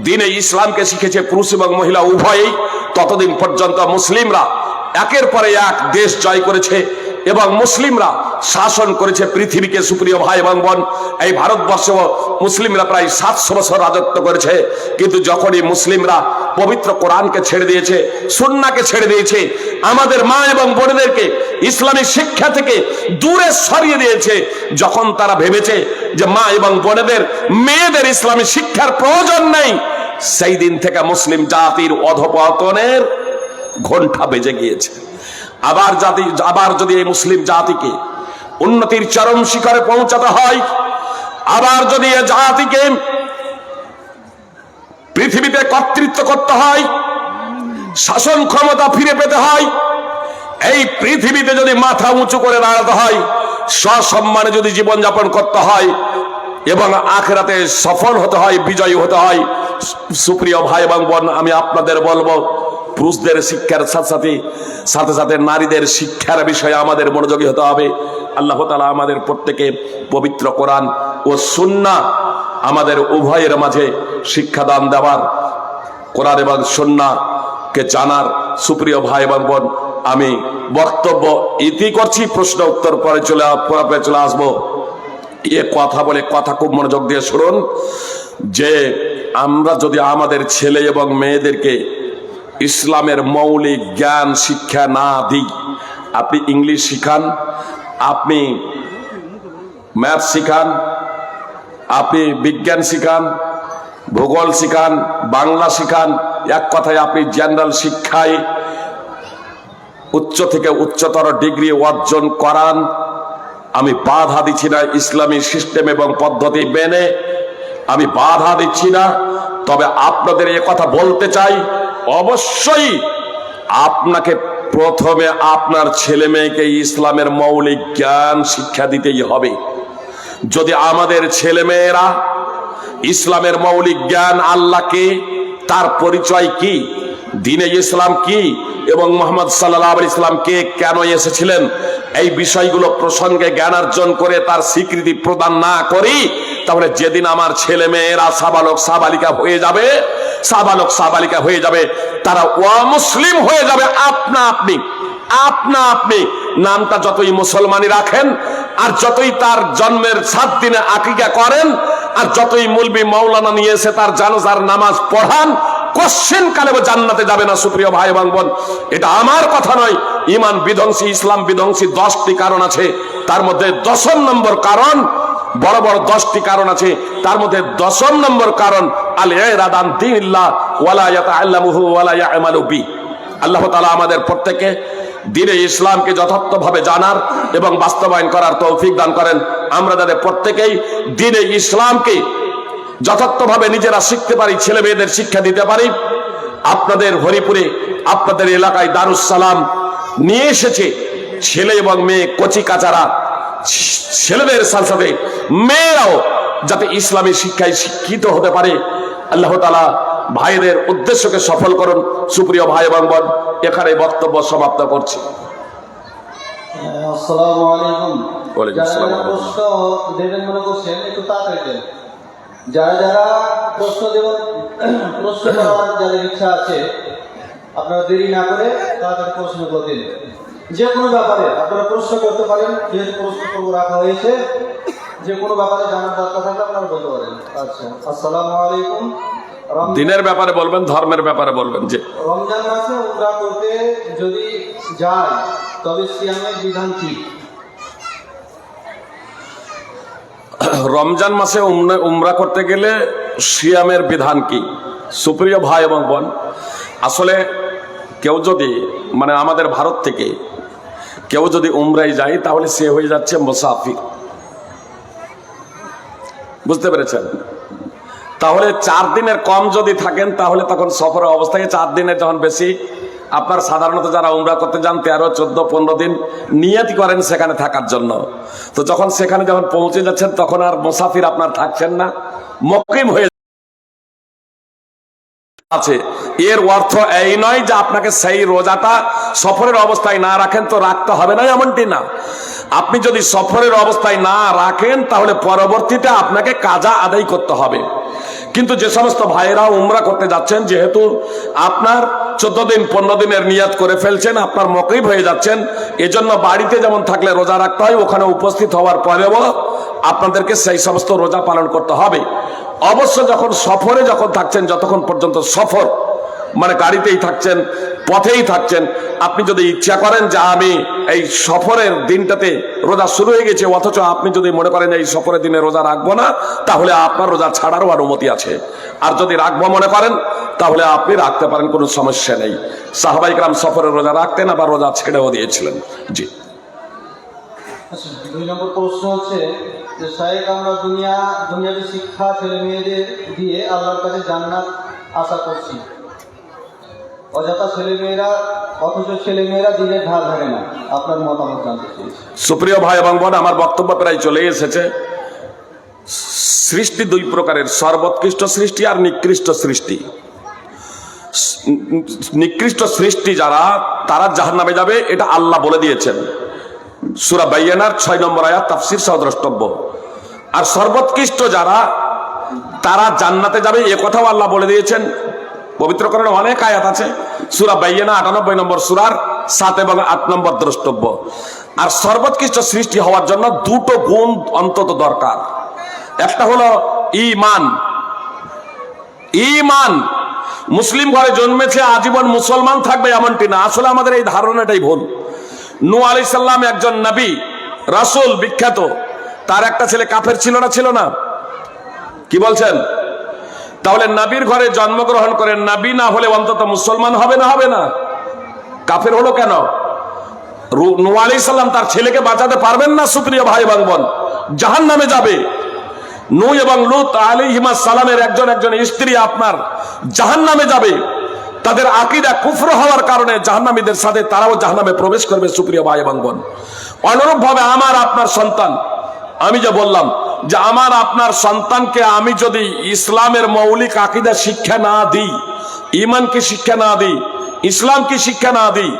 দ্বীনে ইসলামকে শিখেছে পুরুষ এবং মহিলা উভয়েই, ততদিন পর্যন্ত মুসলিমরা একের পরে এক দেশ জয় করেছে এবং মুসলিমরা শাসন করেছে পৃথিবীকে। সুপ্রিয় ভাই এবং বোন, এই ভারতবর্ষে মুসলিমরা প্রায় 700 বছর রাজত্ব করেছে, কিন্তু যখনই মুসলিমরা পবিত্র কোরআনকে ছেড়ে দিয়েছে, সুন্নাহকে ছেড়ে দিয়েছে, আমাদের মা এবং বোনেদেরকে ইসলামী শিক্ষা থেকে দূরে সরিয়ে দিয়েছে, যখন তারা ভেবেছে যে মা এবং বোনেদের মেয়েদের ইসলামী শিক্ষার প্রয়োজন নেই, সেই দিন থেকে মুসলিম জাতির অধঃপতনের ঘণ্টা বেজে গিয়েছে। আবার যদি এই মুসলিম জাতিকে উন্নতির চরম শিখরে পৌঁছাতে হয়, আবার যদি এই জাতিকে পৃথিবীতে কর্তৃত্ব করতে হয়, শাসন ক্ষমতা ফিরে পেতে হয়, এই পৃথিবীতে যদি মাথা উঁচু করে দাঁড়াতে হয়, সসম্মানে যদি জীবনযাপন করতে হয় এবং আখিরাতে সফল হতে হয়, বিজয়ী হতে হয়, সুপ্রিয় ভাই এবং বোন, আমি আপনাদের বলবো, পুরুষদের শিক্ষার সাথে সাথে নারীদের শিক্ষার বিষয়ে আমাদের মনোযোগী হতে হবে। আল্লাহ তাআলা আমাদের প্রত্যেকে পবিত্র কোরআন ও সুন্নাহ আমাদের উভয়ের মাঝে শিক্ষাদান দেওয়ার, কোরআন এবং সুন্নাহকে জানার। সুপ্রিয় ভাই এবং বোন, আমি বক্তব্য ইতি করছি, প্রশ্ন উত্তর পরে চলে আসবো। এ কথা বলে কথা খুব মনোযোগ দিয়ে শুনুন, যে আমরা যদি আমাদের ছেলে এবং মেয়েদেরকে ইসলামের মৌলিক জ্ঞান শিক্ষা না দিই, আপনি ইংলিশ শিখান, আপনি ম্যাথ শিখান, আপনি বিজ্ঞান শিখান, ভূগোল শিখান, বাংলা শিখান, এক কথায় আপনি জেনারেল শিক্ষায় উচ্চ থেকে উচ্চতর ডিগ্রি অর্জন করান, আমি বাধা দিচ্ছি না, ইসলামী সিস্টেম এবং পদ্ধতি মেনে আমি বাধা দিচ্ছি না। তবে আপনাদের এ কথা বলতে চাই, অবশ্যই আপনাকে প্রথমে আপনার ছেলে মেয়েকে ইসলামের মৌলিক জ্ঞান শিক্ষা দিতেই হবে। যদি আমাদের ছেলে মেয়েরা ইসলামের মৌলিক জ্ঞান, আল্লাহকে, তার পরিচয় কি, দ্বীনে ইসলাম কি এবং মুহাম্মদ সাল্লাল্লাহু আলাইহি ওয়াসাল্লাম কে, কেন এসেছিলেন, এই বিষয়গুলো প্রসঙ্গে জ্ঞানার্জন করে তার স্বীকৃতি প্রদান না করি, তাহলে যেদিন আমার ছেলে মেয়েরা সাবালক সাবালিকা হয়ে যাবে, তারা অমুসলিম হয়ে যাবে। আপনা আপনি নামটা যতই মুসলমানি রাখেন, আর যতই তার জন্মের 7 দিনে আকিকা করেন, আর যতই মুলবি মাওলানা নিয়ে এসে তার জানাজার নামাজ পড়ান, কোশ্চেন কালেও জান্নাতে যাবে না। সুপ্রিয় ভাই এবং বোন, এটা আমার কথা নয়, ইমান বিধ্বংসী, ইসলাম বিধ্বংসী 10টি কারণ আছে, তার মধ্যে 10 নম্বর কারণ, বড় বড় 10টি কারণ আছে, তার মধ্যে 10 নম্বর কারণ আল ইরাদান দীনিল্লাহ ওয়ালা ইয়াতাআল্লামুহু ওয়ালা ইয়ামালু বি। আল্লাহ তাআলা আমাদের প্রত্যেককে দ্বীনে ইসলামকে যথার্থভাবে জানার এবং বাস্তবায়ন করার তৌফিক দান করেন। আমরা যাদের প্রত্যেকেই দ্বীনে ইসলামকে যথার্থভাবে নিজেরা শিখতে পারি, ছেলে মেয়েদের শিক্ষা দিতে পারি। আপনাদের হরিপুরে, আপনাদের এলাকায় দারুস সালাম নিয়ে এসেছে ছেলে এবং মেয়ে, কচি কাচারা, ছেলেদের সাথে মেয়েরাও যাতে ইসলামী শিক্ষায় শিক্ষিত হতে পারে। আল্লাহ তাআলা ভাইদের উদ্দেশ্যকে সফল করুন। সুপ্রিয় ভাই এবং বোন, এখানে বক্তব্য সমাপ্ত করছি। আসসালামু আলাইকুম। ওয়ালাইকুম আসসালাম। যারা প্রশ্ন দেবেন মনে করছেন, একটু তাড়াতাড়ি দেন। যারা প্রশ্ন দেবেন, প্রশ্ন করার যাদের ইচ্ছা আছে, আপনারা দেরি না করে তাড়াতাড়ি প্রশ্ন করবেন। যে কোনো ব্যাপারে আপনারা প্রশ্ন করতে পারেন, যেহেতু প্রশ্ন করবো রাখা হয়েছে, যে কোনো ব্যাপারে জানার দরকার থাকলে আপনারা বলতে পারেন। আচ্ছা, আসসালামু আলাইকুম। দিনের ব্যাপারে বলবেন, ধর্মের ব্যাপারে বলবেন। যে রমজান মাসে উমরা করতে যদি যায়, তবে সিয়ামের বিধান কি? রমজান মাসে উমরা করতে গেলে সিয়ামের বিধান কি? সুপ্রিয় ভাই এবং বোন, আসলে কেউ যদি, মানে আমাদের ভারত থেকে কেউ যদি উমরায় যায়, তাহলে সে হয়ে যাচ্ছে মুসাফির। বুঝতে পেরেছেন? তাহলে 4 দিনের কম যদি থাকেন, তাহলে তখন সফরের অবস্থায় 4 দিনের যখন বেশি, আপনার সাধারণত যারা উমরা করতে যান 13, 14, 15 দিন নিয়ত করেন সেখানে থাকার জন্য। তো যখন সেখানে যখন পৌঁছে যাচ্ছেন, তখন আর মুসাফির আপনার থাকছেন না, মুকিম হয়ে আছে। এর অর্থ এই নয় যে আপনাকে সেই রোজাটা সফরের অবস্থায় না রাখেন তো রাখতে হবে না, এমনটি না। আপনি যদি সফরের অবস্থায় না রাখেন, তাহলে পরবর্তীতে আপনাকে কাজা আদায় করতে হবে। কিন্তু যে সমস্ত ভাইয়েরা উমরা করতে যাচ্ছেন, যেহেতু আপনার 14 দিন 15 দিনের নিয়াত করে ফেলছেন, আপনার মকিব হয়ে যাচ্ছেন। এজন্য বাড়িতে যেমন থাকলে রোজা রাখতে হয়, ওখানে উপস্থিত হওয়ার পরেও আপনাদেরকে সেই সমস্ত রোজা পালন করতে হবে। অবশ্য যখন সফরে যখন থাকছেন, যতক্ষণ পর্যন্ত সফর মানে গাড়িতেই থাকছেন, পথেই থাকছেন, আপনি যদি ইচ্ছা করেন যে আমি এই সফরের দিনটাতে রোজা শুরু হয়ে গেছে, অথচ আপনি যদি মনে করেন এই সফরের দিনে রোজা রাখবো না, তাহলে আপনার রোজা ছাড়ারও অনুমতি আছে। আর যদি রাখবো মনে করেন, তাহলে আপনি রাখতে পারেন, কোনো সমস্যা নেই। সাহাবায়ে কেরাম সফরের রোজা রাখতেন, আবার রোজা ছেড়েও দিয়েছিলেন। জি। আচ্ছা, 2 নম্বর প্রশ্ন হচ্ছে যে শায়েখ, আমরা দুনিয়াবি শিক্ষা ছেলে মেয়েদের দিয়ে আল্লাহর কাছে জান্নাত আশা করছি, অযথা অথচ ছেলে মেয়েরা দিনের ধার ধারে না। আপনার মতামত জানতে চেয়েছি। সুপ্রিয় ভাই এবং বোন, আমার বক্তব্য প্রায় চলে এসেছে। সৃষ্টি 2 প্রকারের, সর্বোৎকৃষ্ট সৃষ্টি আর নিকৃষ্ট সৃষ্টি। নিকৃষ্ট সৃষ্টি যারা, তারা জাহান্নামে যাবে, এটা আল্লাহ বলে দিয়েছেন। সূরা বাইয়ানার 6 নম্বর আয়াত তাফসীর সহ দ্রষ্টব্য। আর সর্বোৎকৃষ্ট যারা, তারা জান্নাতে যাবে, এ কথাও আল্লাহ বলে দিয়েছেন। পবিত্র কোরআনে অনেক আয়াত আছে। সূরা বাইয়ানা 98 নম্বর সূরার 7 এবং 8 নম্বর দ্রষ্টব্য। আর সর্বোৎকৃষ্ট সৃষ্টি হওয়ার জন্য 2টো গুণ অন্তত দরকার। একটা হলো ঈমান। ঈমান, মুসলিম ঘরে জন্মেছে আজীবন মুসলমান থাকবে এমনটি না। আসলে আমাদের এই ধারণাটাই ভুল। নূহ আলাইহিস সালাম একজন নবী রাসূল, বিখ্যাত। তার একটা ছেলে কাফের ছিল না? ছিল না? কি বলছেন? তাহলে নবীর ঘরে জন্মগ্রহণ করে নবী না হলে অন্তত মুসলমান হবে না? হবে না? কাফের হলো কেন? নূহ আলাইহিস সালাম তার ছেলেকে বাঁচাতে পারবেন না? সুপ্রিয় ভাই এবং বোন, জাহান্নামে যাবে। নূহ এবং লূত আলাইহিস সালামের একজন স্ত্রী আপনার জাহান্নামে যাবে। তাদের আকীদা কুফর হওয়ার কারণে জাহান্নামীদের সাথে তারাও জাহান্নামে প্রবেশ করবে। সুপ্রিয় ভাই এবং বোন, অনুরূপ ভাবে আমার আপনার সন্তান, আমি যে বললাম যে আমার আপনার সন্তানকে আমি যদি ইসলামের মৌলিক আকীদা শিক্ষা না দিই, ঈমানকে শিক্ষা না দিই, ইসলামকে শিক্ষা না দিই,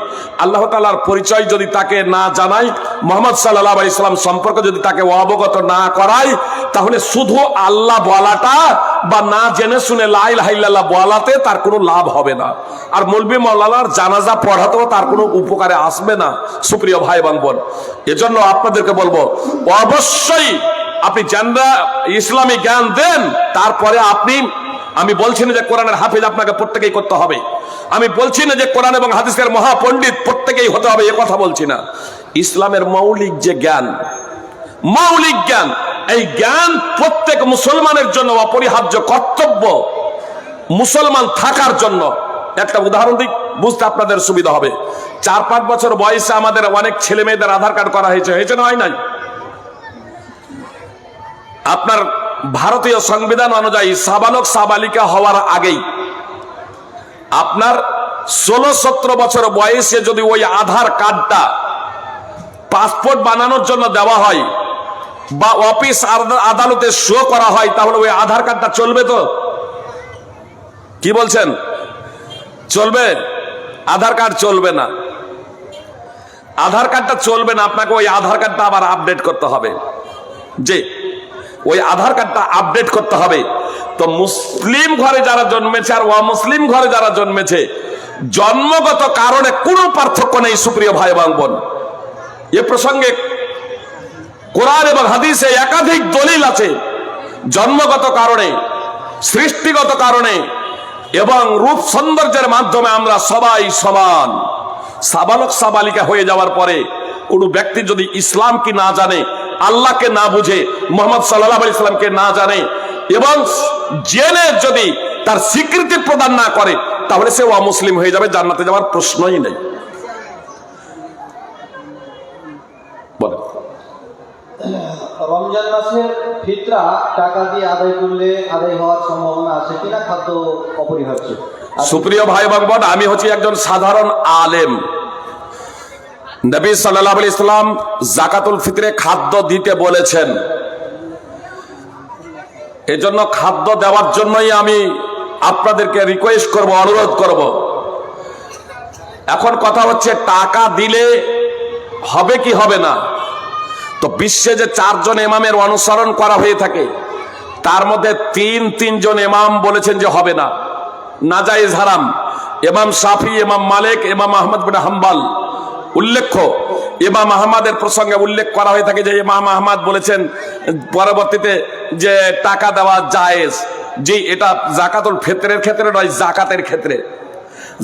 আল্লাহ তাআলার পরিচয় যদি তাকে না জানাই, মুহাম্মদ সাল্লাল্লাহু আলাইহি সাল্লাম সম্পর্কে যদি তাকে অবগত না করাই, তাহলে শুধু আল্লাহ বলাটা বা না জেনে শুনে লা ইলাহা ইল্লাল্লাহ বলাতে তার কোনো লাভ হবে না। আর মৌলবি মাওলানার জানাজা পড়াতেও তার কোনো উপকারে আসবে না। সুপ্রিয় ভাই এবং বোন, এজন্য আপনাদেরকে বলবো, অবশ্যই আপনি জানরা ইসলামী জ্ঞান দেন। তারপরে আপনি, আমি বলছি না যে কোরআনের হাফিজ আপনাকে প্রত্যেকেই করতে হবে, আমি বলছি না যে কোরআন এবং হাদিসের মহাপণ্ডিত প্রত্যেকেই হতে হবে, এ কথা বলছি না। ইসলামের মৌলিক যে জ্ঞান, মৌলিক জ্ঞান, এই জ্ঞান প্রত্যেক মুসলমানের জন্য অপরিহার্য কর্তব্য। মুসলমান থাকার জন্য একটা উদাহরণ দিই, বুঝতে আপনাদের সুবিধা হবে। 4-5 বছর বয়সে আমাদের অনেক ছেলে মেয়েদের আধার কার্ড করা হয়েছে না? হয় নাই? আপনার ভারতীয় সংবিধান অনুযায়ী সাবালক সাবালিকা হওয়ার আগেই আপনার 16-17 বছর বয়সে যদি ওই আধার কার্ডটা পাসপোর্ট বানানোর জন্য দেওয়া হয় বা অফিস আদালতে শো করা হয়, তাহলে ওই আধার কার্ডটা চলবে তো? কি বলছেন? চলবে? আধার কার্ড চলবে না। আধার কার্ডটা চলবে না, আপনাকে ওই আধার কার্ডটা আবার আপডেট করতে হবে। যে ওই আধার কার্ডটা আপডেট করতে হবে। তো মুসলিম ঘরে যারা জন্মেছে আর অমুসলিম ঘরে যারা জন্মেছে, জন্মগত কারণে কোনো পার্থক্য নেই। সুপ্রিয় ভাই এবং বোন, এ প্রসঙ্গে কোরআন এবং হাদিসে একাধিক দলিল আছে। জন্মগত কারণে, সৃষ্টিগত কারণে এবং রূপ সৌন্দর্যের মাধ্যমে আমরা সবাই সমান। সাবালক সাবালিকা হয়ে যাওয়ার পরে কোন ব্যক্তি যদি ইসলাম কি না জানে, আল্লাহকে না বুঝে, মুহাম্মদ সাল্লাল্লাহু আলাইহি সাল্লামকে না জানে এবং জেনে যদি তার স্বীকৃতি প্রদান না করে, তাহলে সে অমুসলিম হয়ে যাবে, জান্নাতে যাওয়ার প্রশ্নই নেই। বলেন। রমজান মাসের ফিতরা টাকা দিয়ে আদায় করলে আদায় হওয়ার সম্ভাবনা আছে কিনা? খাদ্য অপরিহার্য। সুপ্রিয় ভাই এবং বোন, আমি হচ্ছি একজন সাধারণ আলেম। নবী সাল্লাল্লাহু আলাইহি সাল্লাম যাকাতুল ফিতরে খাদ্য দিতে বলেছেন। এজন্য খাদ্য দেওয়ার জন্যই আমি আপনাদেরকে রিকোয়েস্ট করব, অনুরোধ করব। এখন কথা হচ্ছে টাকা দিলে হবে কি হবে না। তো বিশ্বে যে 4 জন ইমামের অনুসরণ করা হয়ে থাকে, তার মধ্যে 3 জন ইমাম বলেছেন যে হবে না, নাজায়েজ, হারাম। ইমাম শাফি, ইমাম মালিক, ইমাম আহমদ বিন হাম্বল। উল্লেখ্য, ইমাম আহমদের প্রসঙ্গে উল্লেখ করা হয়ে থাকে যে ইমাম আহমদ বলেছেন পরবর্তীতে যে টাকা দেওয়া জায়েজ। জি, এটা জাকাতুল ফিতরের ক্ষেত্রে নয়, জাকাতের ক্ষেত্রে।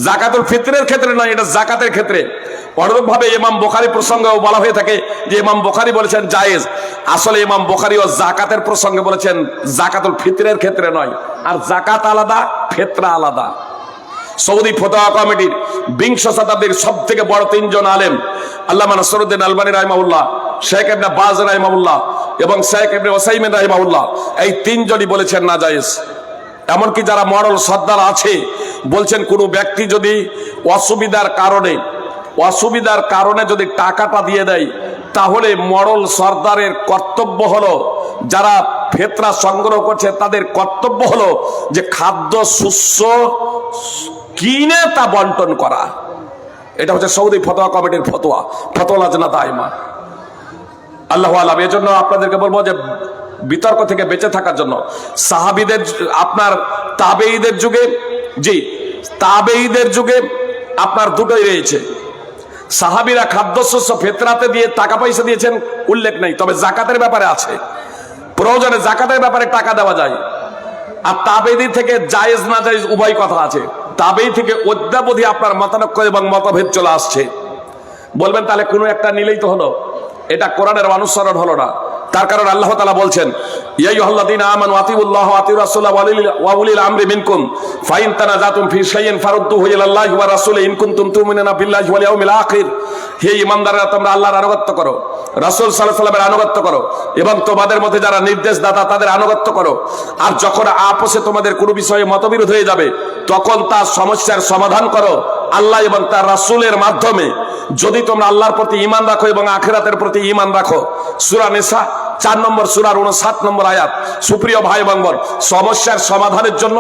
জাকাতুল ফিতরের ক্ষেত্রে নয়, এটা জাকাতের ক্ষেত্রে। অনুরূপভাবে ইমাম বুখারী প্রসঙ্গেও বলা হয়ে থাকে যে ইমাম বুখারী বলেছেন জায়েজ। আসলে ইমাম বুখারী ও জাকাতের প্রসঙ্গে বলেছেন জাকাতুল ফিতরের ক্ষেত্রে নয়। আর জাকাত আলাদা, ফিতরা আলাদা। সৌদি ফতোয়া কমিটির 20 শতাব্দীর সব থেকে বড় 3 জন আলেম, আল্লামা নাসরুদ্দিন আলবানী রাহিমাহুল্লাহ, শেখ ইবনে বাজ রাহিমাহুল্লাহ এবং শেখ ইবনে উসাইমিন রাহিমাহুল্লাহ, এই 3 জনই বলেছেন না জায়েজ। এমনকি যারা মরল সর্দার আছে বলছেন কোন ব্যক্তি যদি অসুবিধার কারণে যদি টাকাটা দিয়ে দেয়, তাহলে মরল সর্দারের কর্তব্য হলো, যারা ফিতরা সংগ্রহ করছে তাদের কর্তব্য হলো যে খাদ্য শস্য কিনে তা বন্টন করা। এটা হচ্ছে সৌদি ফতোয়া কমিটির ফতোয়া, ফতোয়া লাজনা দায়মা। আল্লাহু আলাম। এজন্য আপনাদেরকে বলবো যে বিতর্ক থেকে বেঁচে থাকার জন্য সাহাবীদের, আপনার তাবেঈদের যুগে, জি তাবেঈদের যুগে আপনার দুটোই রয়েছে। সাহাবীরা খাদ্যশস্য ফিতরাতে দিয়ে টাকা পয়সা দিয়েছেন উল্লেখ নেই, তবে জাকাতের ব্যাপারে আছে। প্রয়োজনে জাকাতের ব্যাপারে টাকা দেওয়া যায়। আর তাবেঈ থেকে জায়েজ না জায়েজ উভয় কথা আছে। তাবেঈ থেকে অদ্যাবধি আপনার মতানক্য এবং মতভেদ চলে আসছে। বলবেন তাহলে কোনো একটা নিলেই তো হলো, এটা কোরআনের অনুসরণ হলো না। তার কারণ আল্লাহ তাআলা বলছেন, ইয়া আইয়ুহাল্লাযীনা আমানু আতিউল্লাহ ওয়া আতিউর রাসূলা ওয়া উলিল আমরি মিনকুম ফাইন তানাযাতুম ফি শাইইন ফারুদ্দুহু ইলাল্লাহি ওয়া রাসূলি ইন কুনতুম তুমিনুনা বিল্লাহি ওয়াল ইয়াউমিল আখির। হে ঈমানদাররা, তোমরা আল্লাহর আনুগত্য করো, রাসূল সাল্লাল্লাহু আলাইহি ওয়াসাল্লামের আনুগত্য করো এবং তোমাদের মধ্যে যারা নির্দেশদাতা তাদের আনুগত্য করো। আর যখন আপসে তোমাদের কোনো বিষয়ে মতবিরোধ হয়ে যাবে, তখন তার সমস্যার সমাধান করো আল্লাহ এবং তার রাসূলের মাধ্যমে। যদি তোমরা আল্লাহর প্রতি ঈমান রাখো এবং আখিরাতের প্রতি ঈমান রাখো। সূরা নিসা 4 নম্বর সূরার 59 নম্বর আয়াত। সুপ্রিয় ভাই এবং বোন, সমস্যার সমাধানের জন্য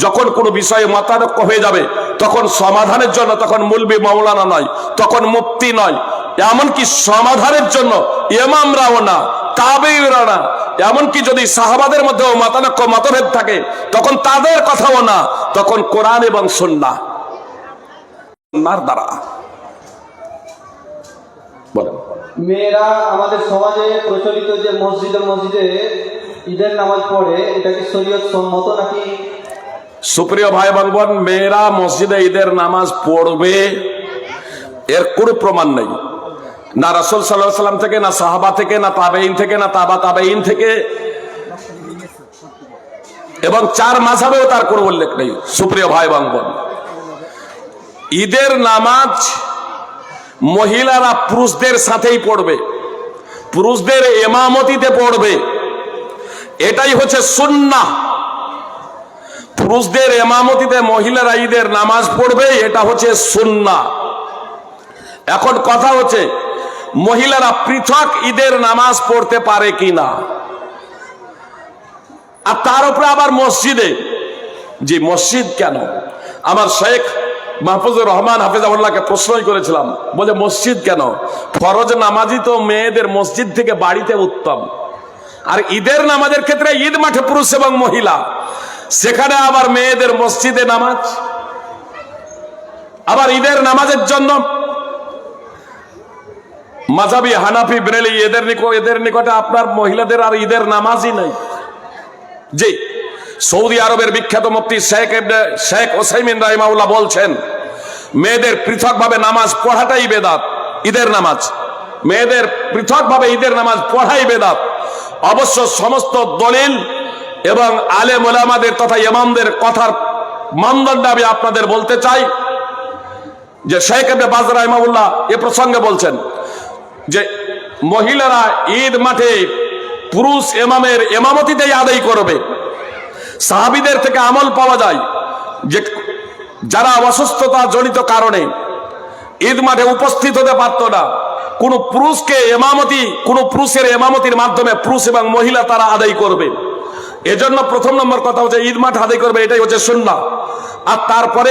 যখন কোনো বিষয়ে মতানৈক্য হয়ে যাবে, তখন সমাধানের জন্য তখন মুলবি মাওলানা নয়, তখন মুফতি নয়, এমনকি সমাধানের জন্য ইমামরাও না, তাবেঈরা না, এমনকি যদি সাহাবাদের মধ্যেও মতানৈক্য মতভেদ থাকে তখন তাদের কথাও না, তখন কোরআন এবং সুন্নাহর দ্বারা। বলেন। মেয়েরা আমাদের সমাজে প্রচলিত যে মসজিদে ঈদের নামাজ পড়ে, এটা কি শরীয়ত সম্মত নাকি? সুপ্রিয় ভাই এবং বোন, মেয়েরা মসজিদে ঈদের নামাজ পড়বে এর কোনো প্রমাণ নেই, না রাসূল সাল্লাল্লাহু আলাইহি সাল্লাম থেকে, না সাহাবা থেকে, না তাবেঈন থেকে, না তাবেঈন থেকে, এবং 4 মাযহাবেও তার কোনো উল্লেখ নেই। সুপ্রিয় ভাই এবং বোন, ঈদের নামাজ মহিলারা পুরুষদের সাথেই পড়বে, পুরুষদের ইমামতিতে পড়বে, এটাই হচ্ছে সুন্নাহ। পুরুষদের ইমামতিতে মহিলারা ঈদের নামাজ পড়বে, এটা হচ্ছে সুন্নাহ। এখন কথা হচ্ছে মহিলারা পৃথক ঈদের নামাজ পড়তে পারে কিনা, আর তার উপরে আবার মসজিদে। জি, মসজিদ কেন? আমার শেখ মাহফুজুর রহমান হাফিজাহুল্লাহকে প্রশ্নই করেছিলাম, বলে মসজিদ কেন? ফরজ নামাজি তো মেয়েদের মসজিদ থেকে বাড়িতে উত্তম, আর ঈদের নামাজের ক্ষেত্রে ঈদ মাঠে পুরুষ এবং মহিলা, সেখানে আবার মেয়েদের মসজিদে নামাজ। আবার ঈদের নামাজের জন্য মাযহাবি হানাফি বেরেলি এদের নিকটে আপনার মহিলাদের আর ঈদের নামাজই নাই। জি, সৌদি আরবের বিখ্যাত মুফতি শেখ উসাইমিন রাহিমাহুল্লাহ বলছেন, মেয়েদের পৃথকভাবে নামাজ পড়াটাই বেদাত। ঈদের নামাজ, মেয়েদের পৃথকভাবে ঈদের নামাজ পড়াই বেদাত। অবশ্য সমস্ত দলিল এবং আলেম ওলামাদের তথা ইমামদের কথার মানদণ্ডে আমি আপনাদের বলতে চাই যে শেখ ইবনে বাজ রাহিমাহুল্লাহ এ প্রসঙ্গে বলছেন যে মহিলারা ঈদ মাঠে পুরুষ ইমামের ইমামতিতেই আদায় করবে। সাহাবীদের থেকে আমল পাওয়া যায় যে যারা অসুস্থতা জনিত কারণে ঈদ মাঠে উপস্থিত হতে পারত না, কোন পুরুষের ইমামতির মাধ্যমে পুরুষ এবং মহিলা তারা আদায় করবে। এজন্য প্রথম নম্বর কথা হচ্ছে ঈদ মাঠ আদায় করবে, এটাই হচ্ছে সুন্নাহ। আর তারপরে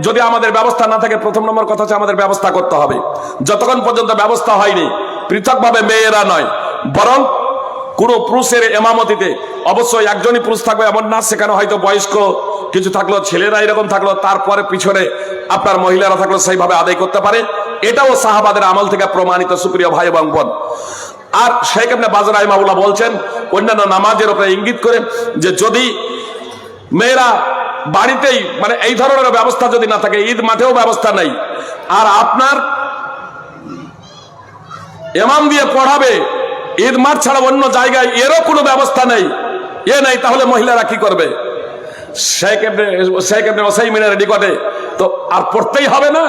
যদি আমাদের ব্যবস্থা না থাকে, প্রথম নম্বর কথা হচ্ছে আমাদের ব্যবস্থা করতে হবে। যতক্ষণ পর্যন্ত ব্যবস্থা হয়নি, পৃথকভাবে মেয়েরা নয়, বরং কোন পুরুষের ইমামতিতে, অবশ্যই একজনই পুরুষ থাকবে এমন না, সেখানে হয়তো বয়স্ক কিছু থাকলো, ছেলেরা এরকম থাকলো, তারপরে পিছনে আপনার মহিলারা থাকলো, সেইভাবে আদায় করতে পারে। এটাও সাহাবাদের আমল থেকে প্রমাণিত, সুপ্রিয় ভাই এবং বোন। আর শেখ ইবনে বাজ রাহিমাহুল্লাহ বলছেন অন্যান্য নামাজের উপরে ইঙ্গিত করে যে যদি মেয়েরা বাড়িতেই মানে এই ধরনের ব্যবস্থা যদি না থাকে, ঈদ মাঠেও ব্যবস্থা নেই, আর আপনার ইমাম দিয়ে পড়াবে ঈদ মাঠ ছাড়া অন্য জায়গায়, এরও কোনো ব্যবস্থা নেই, নেই, তাহলে মহিলারা কি করবে? শেখ ইবনে উসাইমিনের নিকটে তো আর পড়তেই হবে না।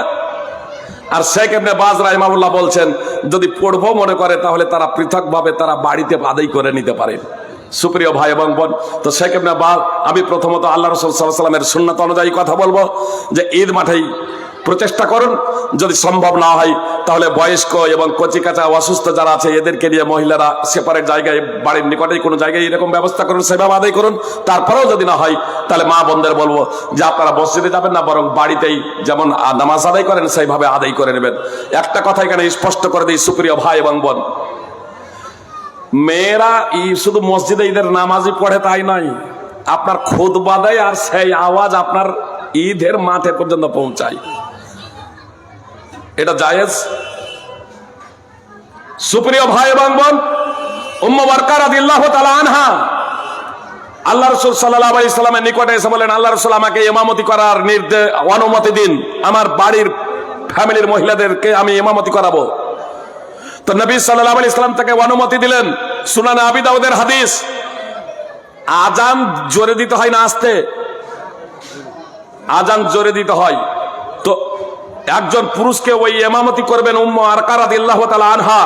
আর শেখ ইবনে বাজ রাহিমাহুল্লাহ বলছেন যদি পড়বো মনে করে তাহলে তারা পৃথকভাবে তারা বাড়িতে আদায় করে নিতে পারে। সুপ্রিয় ভাই এবং বোন, তো শেখ ইবনে বাজ, আমি প্রথমত আল্লাহ রাসূল সাল্লাল্লাহু আলাইহি ওয়াসাল্লামের সুন্নাত অনুযায়ী কথা বলবো যে ঈদ মাঠেই প্রচেষ্টা করুন। যদি সম্ভব না হয় তাহলে বয়স্ক এবং কচি কাঁচা অসুস্থ যারা আছে এদেরকে নিয়ে মহিলারা সেপারেট জায়গায়, বাড়ির নিকটেই কোনো জায়গায় এরকম ব্যবস্থা করুন, সেভাবে আদায় করুন। তারপরেও যদি না হয় তাহলে মা বোনদের বলবো যে আপনারা মসজিদে যাবেন না, বরং বাড়িতেই যেমন নামাজ আদায় করেন সেইভাবে আদায় করে নেবেন। একটা কথা এখানে স্পষ্ট করে দিই সুপ্রিয় ভাই এবং বোন, মেয়েরা শুধু মসজিদে ঈদের নামাজই পড়ে তাই নয়, আপনার খুতবা দেয় আর সেই আওয়াজ আপনার ঈদের মাঠে পর্যন্ত পৌঁছায়, এটা জায়েজ? সুপ্রিয় ভাই এবং বোন, উম্মে ওয়ারকা রাদিয়াল্লাহু তাআলা আনহা আল্লাহ রাসূল সাল্লাল্লাহু আলাইহি সাল্লামের নিকটে এসে বলেন, আল্লাহ রাসূল আমাকে ইমামতি করার অনুমতি দিন, আমার বাড়ির ফ্যামিলির মহিলাদেরকে আমি ইমামতি করাবো। তো নবী সাল্লাল্লাহু আলাইহি সাল্লাম তাকে অনুমতি দিলেন। সুনানে আবি দাউদের হাদিস, আজান জোরে দিতে হয় না আস্তে? আজান জোরে দিতে হয়। তো একজন পুরুষকে ওই ইমামতি করবেন উম্মে ওয়ারকা রাদিয়াল্লাহু তাআলা আনহা,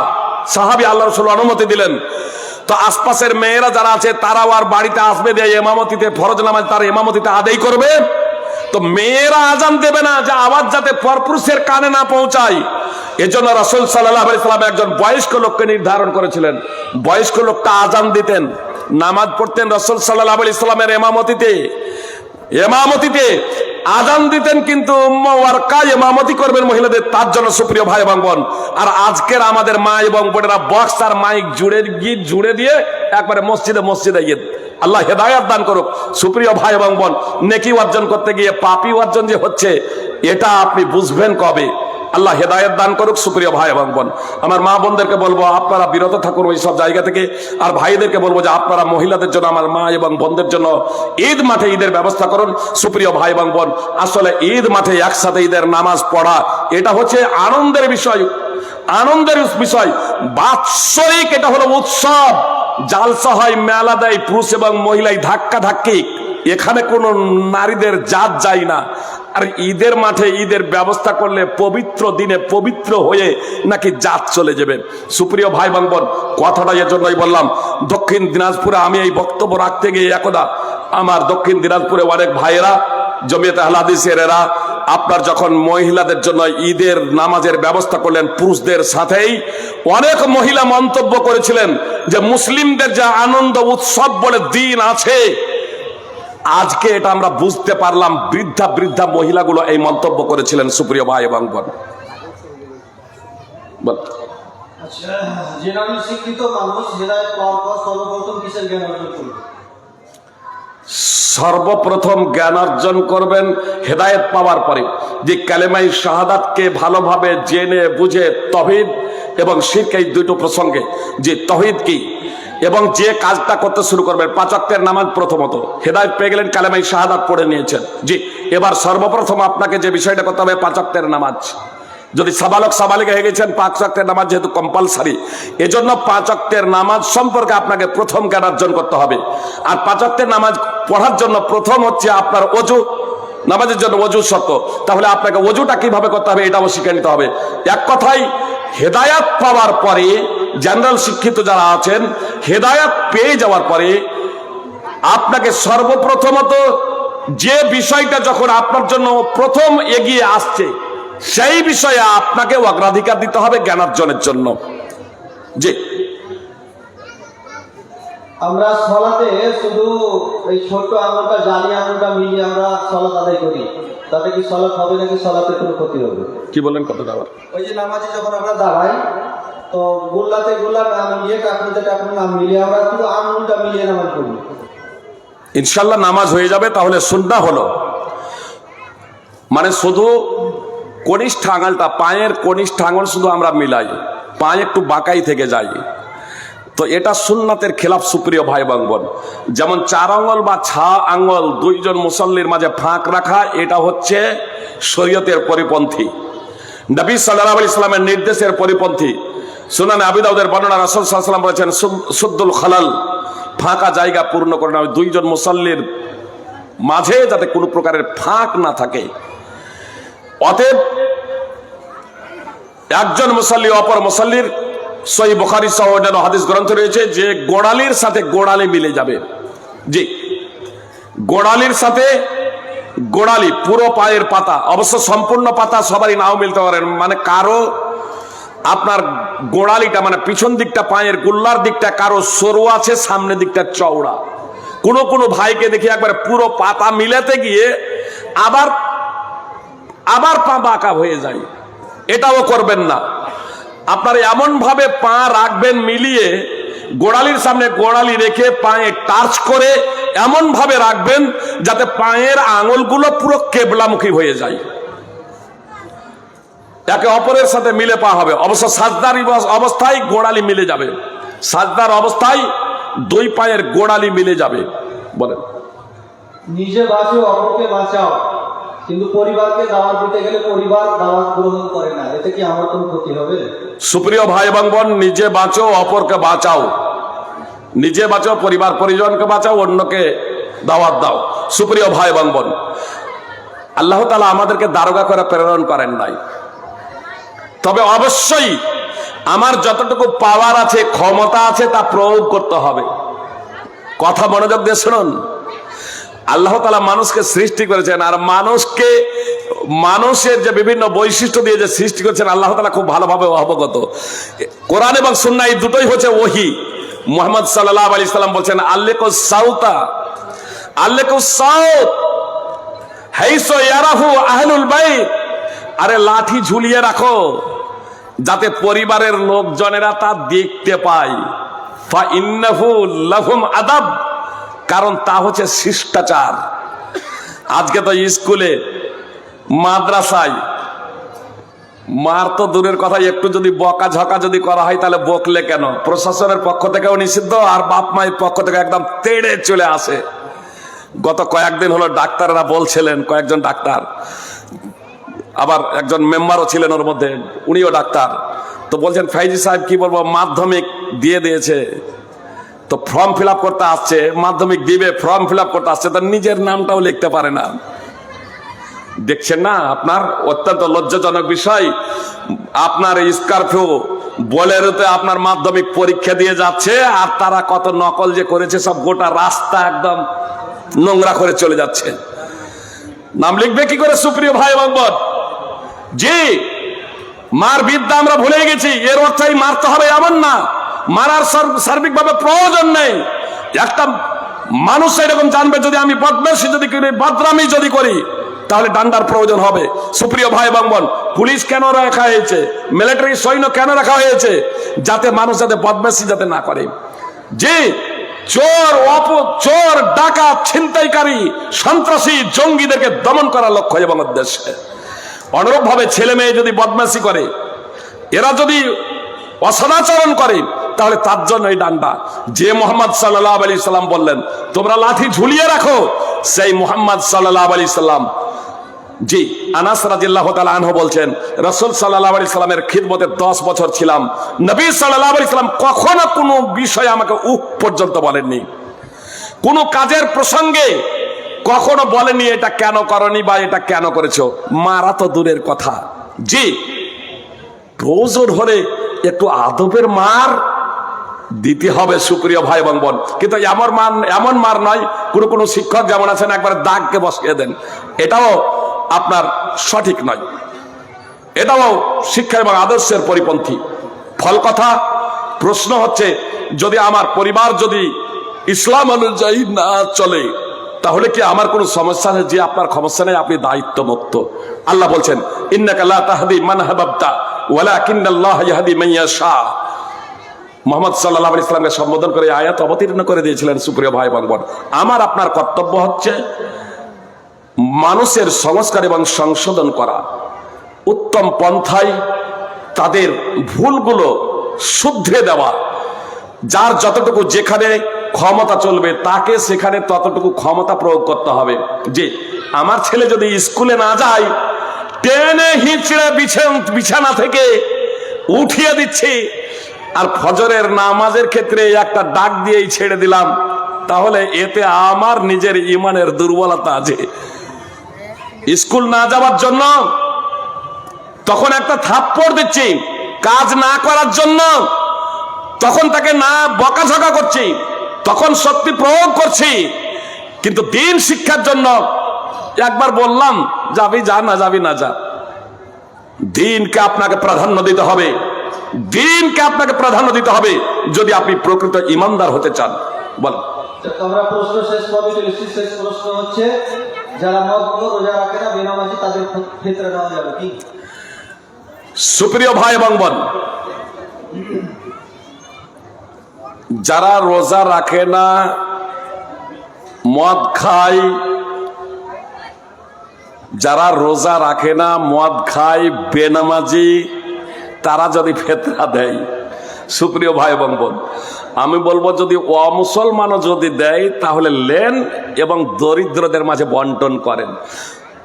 সাহাবী, আল্লাহ রাসূল অনুমতি দিলেন। তো আশপাশের মেয়েরা যারা আছে তারাও আর বাড়িতে আসবে, দিয়ে ইমামতিতে, ফরজ নামাজ তার ইমামতিতে আদায় করবে। তো মেয়েরা আজান দেবে না, যে আওয়াজ যাতে পরপুরুষের কানে না পৌঁছায়। এজন্য রাসূল সাল্লাল্লাহু আলাইহি সাল্লাম একজন বয়স্ক লোককে নির্ধারণ করেছিলেন, বয়স্ক লোকটা আজান দিতেন, নামাজ পড়তেন রাসূল সাল্লাল্লাহু আলাইহি সাল্লামের ইমামতিতে আজান দিতেন, কিন্তু উম্মে ওয়ারকা ইমামতি করবেন মহিলাদের, তার জন্য সুপ্রিয় ভাই এবং বোন। আর আজকের আমাদের মা এবং বোনেরা বক্স আর মাইক জুড়ে দিয়ে একবারে মসজিদে গিয়ে, আল্লাহ হেদায়েত দান করুক। সুপ্রিয় ভাই এবং বোন, নেকি অর্জন করতে গিয়ে পাপী অর্জন যে হচ্ছে এটা আপনি বুঝবেন কবে? আল্লাহ হেদায়েত দান করুক। সুপ্রিয় ভাই এবং বোন, আমার মা বোনদেরকে বলবো আপনারা বিরত থাকুন ওই সব জায়গা থেকে। আর ভাইদেরকে বলবো যে আপনারা মহিলাদের জন্য, আমার মা এবং বোনদের জন্য ঈদ মাঠে ঈদের ব্যবস্থা করুন। সুপ্রিয় ভাই এবং বোন, আসলে ঈদ মাঠে একসাথে ঈদের নামাজ পড়া এটা হচ্ছে আনন্দের বিষয়, বাৎসরিক এটা হলো উৎসব, জালসা হয়, মেলা দেয়, পুরুষ এবং মহিলাই ধাক্কা ধাক্কি, এখানে কোনো নারীদের জাত যায় না। আর ঈদের মাঠে ঈদের ব্যবস্থা করলে পবিত্র দিনে পবিত্র হয়ে নাকি জাত চলে যাবে। সুপ্রিয় ভাই বোন, কথাটা এর জন্যই বললাম। দক্ষিণ দিনাজপুরে আমি এই বক্তব্য রাখতে গিয়ে একদা আমার দক্ষিণ দিনাজপুরে অনেক ভাইয়েরা, জমিয়তে আহলে হাদিসের এরা, আপনার যখন মহিলাদের জন্য ঈদের নামাজের ব্যবস্থা করলেন পুরুষদের সাথেই, অনেক মহিলা মন্তব্য করেছিলেন যে মুসলিমদের যা আনন্দ উৎসব বলে দিন আছে, আজকে এটা আমরা বুঝতে পারলাম। বৃদ্ধা মহিলাগুলো এই মন্তব্য করেছিলেন। সুপ্রিয় ভাই এবং বোন, যে নারী শিক্ষিত মানুষ হেদায়েত পাওয়ার পর সর্বপ্রথম কিসের জ্ঞান অর্জন করবে? সর্বপ্রথম জ্ঞান অর্জন করবেন হেদায়েত পাওয়ার পরে, যে কালেমায়ে শাহাদাতকে ভালোভাবে জেনে বুঝে, তৌহিদ এবং শিরক এই দুটো প্রসঙ্গে, যে তৌহিদ কি এবং যে কাজটা করতে শুরু করবেন। 5 ওয়াক্তের নামাজ প্রথমত হেদায়েত পেয়ে গেলেন, কালেমায়ে শাহাদাত পড়ে নিয়েছেন। জি, এবার সর্বপ্রথম আপনাকে যে বিষয়টা করতে হবে 5 ওয়াক্তের নামাজ। যদি সাবালিকা হয়ে গেছেন, 5 ওয়াক্তের নামাজ যেহেতু কম্পালসারি, এজন্য 5 ওয়াক্তের নামাজ সম্পর্কে আপনাকে প্রথম জ্ঞান অর্জন করতে হবে। আর 5 ওয়াক্তের নামাজ পড়ার জন্য প্রথম হচ্ছে আপনার ওযু, নামাজের জন্য ওযু শর্ত। তাহলে আপনাকে ওযুটা কিভাবে করতে হবে এটাও শিখে নিতে হবে। এক কথায় হেদায়েত পাওয়ার পরে, জেনারেল শিক্ষিত যারা আছেন, হেদায়েত পেয়ে যাওয়ার পরে আপনাকে সর্বপ্রথমত যে বিষয়টা যখন আপনার জন্য প্রথম এগিয়ে আসছে, সেই বিষয়ে আপনাকে অগ্রাধিকার দিতে হবে জ্ঞানার্জনের জন্য। জি, আমরা সলাতে শুধু এই ছোট আঙুলটা, জালি আঙুলটা মিলিয়ে আমরা সলাত আদায় করি, তাতে কি সলাত হবে নাকি সলাতে কোনো ক্ষতি হবে? কি বলেন কথাটা আবার? ওই যে নামাজে যখন আমরা দাঁড়াই, তো গোল্লাতে গোল্লা না মিলিয়ে, টাকনুতে টাকনু না মিলিয়ে আমরা শুধু আঙুলটা মিলিয়ে নামাজ পড়ি, ইনশাল্লাহ নামাজ হয়ে যাবে। তাহলে সুন্নাহ হলো মানে শুধু কনিষ্ঠ আঙুলটা, পায়ের কনিষ্ঠ আঙুল শুধু আমরা মিলাই, পা একটু বাঁকাই থেকে যাই, তো এটা সুন্নাতের খেলাফ সুপ্রিয় ভাই বোন। যেমন 4 আঙ্গুল বা 6 আঙ্গুল দুইজন মুসল্লির মাঝে ফাঁক রাখা, এটা হচ্ছে শরীয়তের পরিপন্থী, নবী সাল্লাল্লাহু আলাইহি সাল্লামের নির্দেশের পরিপন্থী। সুনানে আবু দাউদের বর্ণনা, রাসূল সাল্লাল্লাহু আলাইহি সাল্লাম বলেছেন সুদ্দুল খালাল, ফাঁকা জায়গা পূর্ণ করে নেওয়া, দুইজন মুসল্লির মাঝে যাতে কোনো প্রকারের ফাঁক না থাকে। অতএব একজন মুসল্লি অপর মুসল্লির, সহিহ বুখারী সহ অন্যান্য হাদিস গ্রন্থ রয়েছে যে গোড়ালির সাথে গোড়ালি মিলে যাবে। জি, গোড়ালির সাথে গোড়ালি, পুরো পায়ের পাতা, অবশ্য সম্পূর্ণ পাতা সবারই নাও মিলতে পারেন, মানে কারো আপনার গোড়ালিটা মানে পিছন দিকটা, পায়ের গুল্লার দিকটা কারো সরু আছে, সামনের দিকটা চওড়া। কোনো ভাইকে দেখি একবার পুরো পাতা মিলাতে গিয়ে আবার পা বাঁকা হয়ে যায়, এটাও করবেন না। আপনার এমন ভাবে পা রাখবেন মিলিয়ে, গোড়ালির সামনে গোড়ালি রেখে পায়ে টাচ করে এমন ভাবে রাখবেন যাতে পায়ের আঙুলগুলো পুরো কেবলামুখী হয়ে যায়, একে অপরের সাথে মিলে পা হবে। অবশ্য সাজদার অবস্থায় গোড়ালি মিলে যাবে, সাজদার অবস্থায় দুই পায়ের গোড়ালি মিলে যাবে। বলেন, নিজে বাঁচো অপরকে বাঁচাও, কিন্তু পরিবারকে দাওয়াত দিতে গেলে পরিবার দাওয়াত গ্রহণ করে না, এতে কি আমার কোনো ক্ষতি হবে? সুপ্রিয় ভাই এবং বোন, নিজে বাঁচো অপরকে বাঁচাও, নিজে বাঁচো, পরিবার পরিজনকে বাঁচাও, অন্যকে দাওয়াত দাও। সুপ্রিয় ভাই এবং বোন, আল্লাহ তাআলা আমাদেরকে দারোগা করে প্রেরণ করেন নাই, তবে অবশ্যই আমার যতটুকু পাওয়ার আছে, ক্ষমতা আছে, তা প্রয়োগ করতে হবে। কথা মনোযোগ দিয়ে শুনুন। আল্লাহ তাআলা মানুষকে সৃষ্টি করেছেন, আর মানুষের যে বিভিন্ন বৈশিষ্ট্য দিয়ে যে সৃষ্টি করেছেন আল্লাহ তাআলা খুব ভালোভাবে অবগত। কোরআন এবং সুন্নাহ এই দুটোই হচ্ছে ওহী। মুহাম্মদ সাল্লাল্লাহু আলাইহি সাল্লাম বলছেন, আল্লিকুস সাউত হাইসু ইয়ারাহু আহলুল বাইত, আরে লাঠি ঝুলিয়ে রাখো যাতে পরিবারের লোকজনেরা তা দেখতে পায়। ফা ইন্নাহু লাহুম আদাব, কারণ তা হচ্ছে শিষ্টাচার। আজকে তো স্কুলে মাদ্রাসায় মার তো দূরের কথা, একটু যদি বকা ঝকা যদি করা হয় তাহলে বকলে কেন, প্রশাসনের পক্ষ থেকেও নিষিদ্ধ, আর বাপ মায়ের পক্ষ থেকে একদম তেড়ে চলে আসে। গত কয়েকদিন হলো ডাক্তাররা বলছিলেন, কয়েকজন ডাক্তার, আবার একজন মেম্বারও ছিলেন ওর মধ্যে, উনিও ডাক্তার, তো বলছেন ফাইজি সাহেব কি বলবো, মাধ্যমিক দিয়ে দিয়েছে তো ফর্ম ফিল আপ করতে আসছে, মাধ্যমিক দিবে ফর্ম ফিল আপ করতে আসছে, তো নিজের নামটাও লিখতে পারে না। দেখছেন না আপনার অত্যন্ত লজ্জাজনক বিষয়, আপনার স্করপিও বোলেরোতে আপনার মাধ্যমিক পরীক্ষা দিয়ে যাচ্ছে, আর তারা কত নকল যে করেছে সব গোটা রাস্তা একদম নোংরা করে চলে যাচ্ছে। নাম লিখবে কি করে সুপ্রিয় ভাই এবং বোন? জি, মার বিদ্যা আমরা ভুলে গেছি, এর অর্থই মারতে হবে এমন না, মারার সার্বিকভাবে প্রয়োজন নেই। একটা মানুষ এরকম জানবে যদি আমি বদমাশি যদি করি, বদনামি যদি করি, তাহলে ডান্ডার প্রয়োজন হবে। সুপ্রিয় ভাই এবং বোন, পুলিশ কেন রাখা হয়েছে, মিলিটারি সৈন্য কেন রাখা হয়েছে? যাতে মানুষ যাতে বদমাশি যাতে না করে। জি, চোর ডাকাত ছিনতাইকারী সন্ত্রাসী জঙ্গিদেরকে দমন করার লক্ষ্য এবং উদ্দেশ্যে। অনুরূপ ভাবে ছেলে মেয়ে যদি বদমাশি করে, এরা যদি অসদাচরণ করে, তাহলে তার জন্য এই ডান্ডা। যে মুহাম্মদ সাল্লাল্লাহু আলাইহি সাল্লাম বললেন তোমরা লাঠি ঝুলিয়ে রাখো, সেই মুহাম্মদ সাল্লাল্লাহু আলাইহি সাল্লাম, জি, আনাস রাদিয়াল্লাহু তাআলা আনহু বলছেন, রাসূল সাল্লাল্লাহু আলাইহি সাল্লামের খিদমতে 10 বছর ছিলাম, নবী সাল্লাল্লাহু আলাইহি সাল্লাম কখনো কোনো বিষয় আমাকে পর্যন্ত বলেননি, কোনো কাজের প্রসঙ্গে কখনো বলেনি এটা কেন করনি বা এটা কেন করেছো। মারা তো দূরের কথা, জি, প্রয়োজন হলে একটু আদবের মার দিতে হবে সুপ্রিয় ভাই এবং বোন, কিন্তু এমন মার নয়। কোনো শিক্ষক যেমন আছেন একবার দাগকে বসিয়ে দেন, এটাও আপনার সঠিক নয়, এটাও শিক্ষা এবং আদর্শের পরিপন্থী। ফল কথা, প্রশ্ন হচ্ছে, যদি আমার পরিবার যদি ইসলাম অনুযায়ী না চলে, তাহলে কি আমার কোনো সমস্যা নেই? যে আপনার সমস্যা নেই, আপনি দায়িত্ব মুক্ত। আল্লাহ বলছেন, ইন্নাকা লা তাহদি মান আহবাবতা ওয়ালাকিন্নাল্লাহ ইয়াহদি মান ইয়াশা। মোহাম্মদ সাল্লাল্লাহু আলাইহি সাল্লামকে সম্বোধন করে আয়াত অবতীর্ণ করে দিয়েছিলেন। সুপ্রিয় ভাই বোন, আমার আপনার কর্তব্য হচ্ছে মানুষের সংস্কার এবং সংশোধন করা, উত্তম পন্থায় তাদের ভুলগুলো শুধরে দেওয়া, যার যতটুকু যেখানে ক্ষমতা চলবে তাকে সেখানে ততটুকু ক্ষমতা প্রয়োগ করতে হবে। যে আমার ছেলে যদি স্কুলে না যায়, টেনে হিঁচড়ে বিছানা থেকে উঠিয়ে দিচ্ছি, আর ফজরের নামাজের ক্ষেত্রে একটা ডাক দিয়েই ছেড়ে দিলাম, তাহলে এতে আমার নিজের ইমানের দুর্বলতা আছে। স্কুল না যাওয়ার জন্য তখন একটা থাপ্পড় দিচ্ছি, কাজ না করার জন্য তখন তাকে না বকাঝকা করছি, তখন শক্তি প্রয়োগ করছি। কিন্তু দিন শিক্ষার জন্য একবার বললাম যাবি যা, না যাবি না যা। দিনকে আপনাকে প্রাধান্য দিতে হবে, দিনকে আপনাকে প্রাধান্য দিতে হবে যদি আপনি প্রকৃত ইমানদার হতে চান। বল, আমরা প্রশ্ন শেষ পর্বে চলেছি। শেষ প্রশ্ন হচ্ছে, যারা মদ রোজা রাখে না, বেনামাজি, তাদের ক্ষেত্রে নেওয়া যাবে কি? সুপ্রিয় ভাই এবং বোন, যারা রোজা রাখে না, মদ খায়, যারা রোজা রাখে না, মদ খায়, বেনামাজি, তারা যদি ফিতরা দেয়, সুপ্রিয় ভাই এবং বোন, আমি বলবো যদি অমুসলমানও যদি দেয় তাহলে লেন এবং দরিদ্রদের মাঝে বন্টন করেন।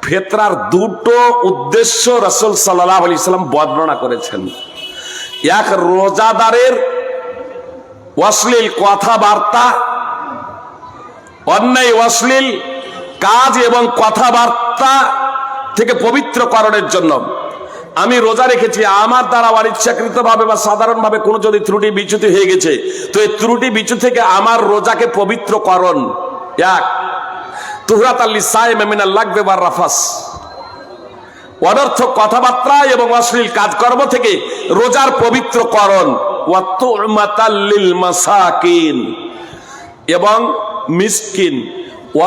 ফিতরার দুটো উদ্দেশ্য রাসূল সাল্লাল্লাহু আলাইহি সাল্লাম বর্ণনা করেছেন। এক, রোজাদারের অশ্লীল কথাবার্তা, অন্যায় অশ্লীল কাজ এবং কথাবার্তা থেকে পবিত্রকরণের জন্য। আমি রোজা রেখেছি, আমার দ্বারা অনিচ্ছাকৃত ভাবে বা সাধারণ ভাবে কোনো যদি ত্রুটি বিচ্যুতি হয়ে গেছে, তো এই ত্রুটি বিচ্যুতি থেকে আমার রোজাকে পবিত্রকরণ। এক, তুহরাতাল লিসাইম মিনাল লাগবি ওয়ার রাফাস, অনর্থক কথাবার্তা এবং অশ্লীল কাজকর্ম থেকে রোজার পবিত্রকরণ। ওয়া তু'মাতাল লিল মাসাকিন, এবং মিসকিন,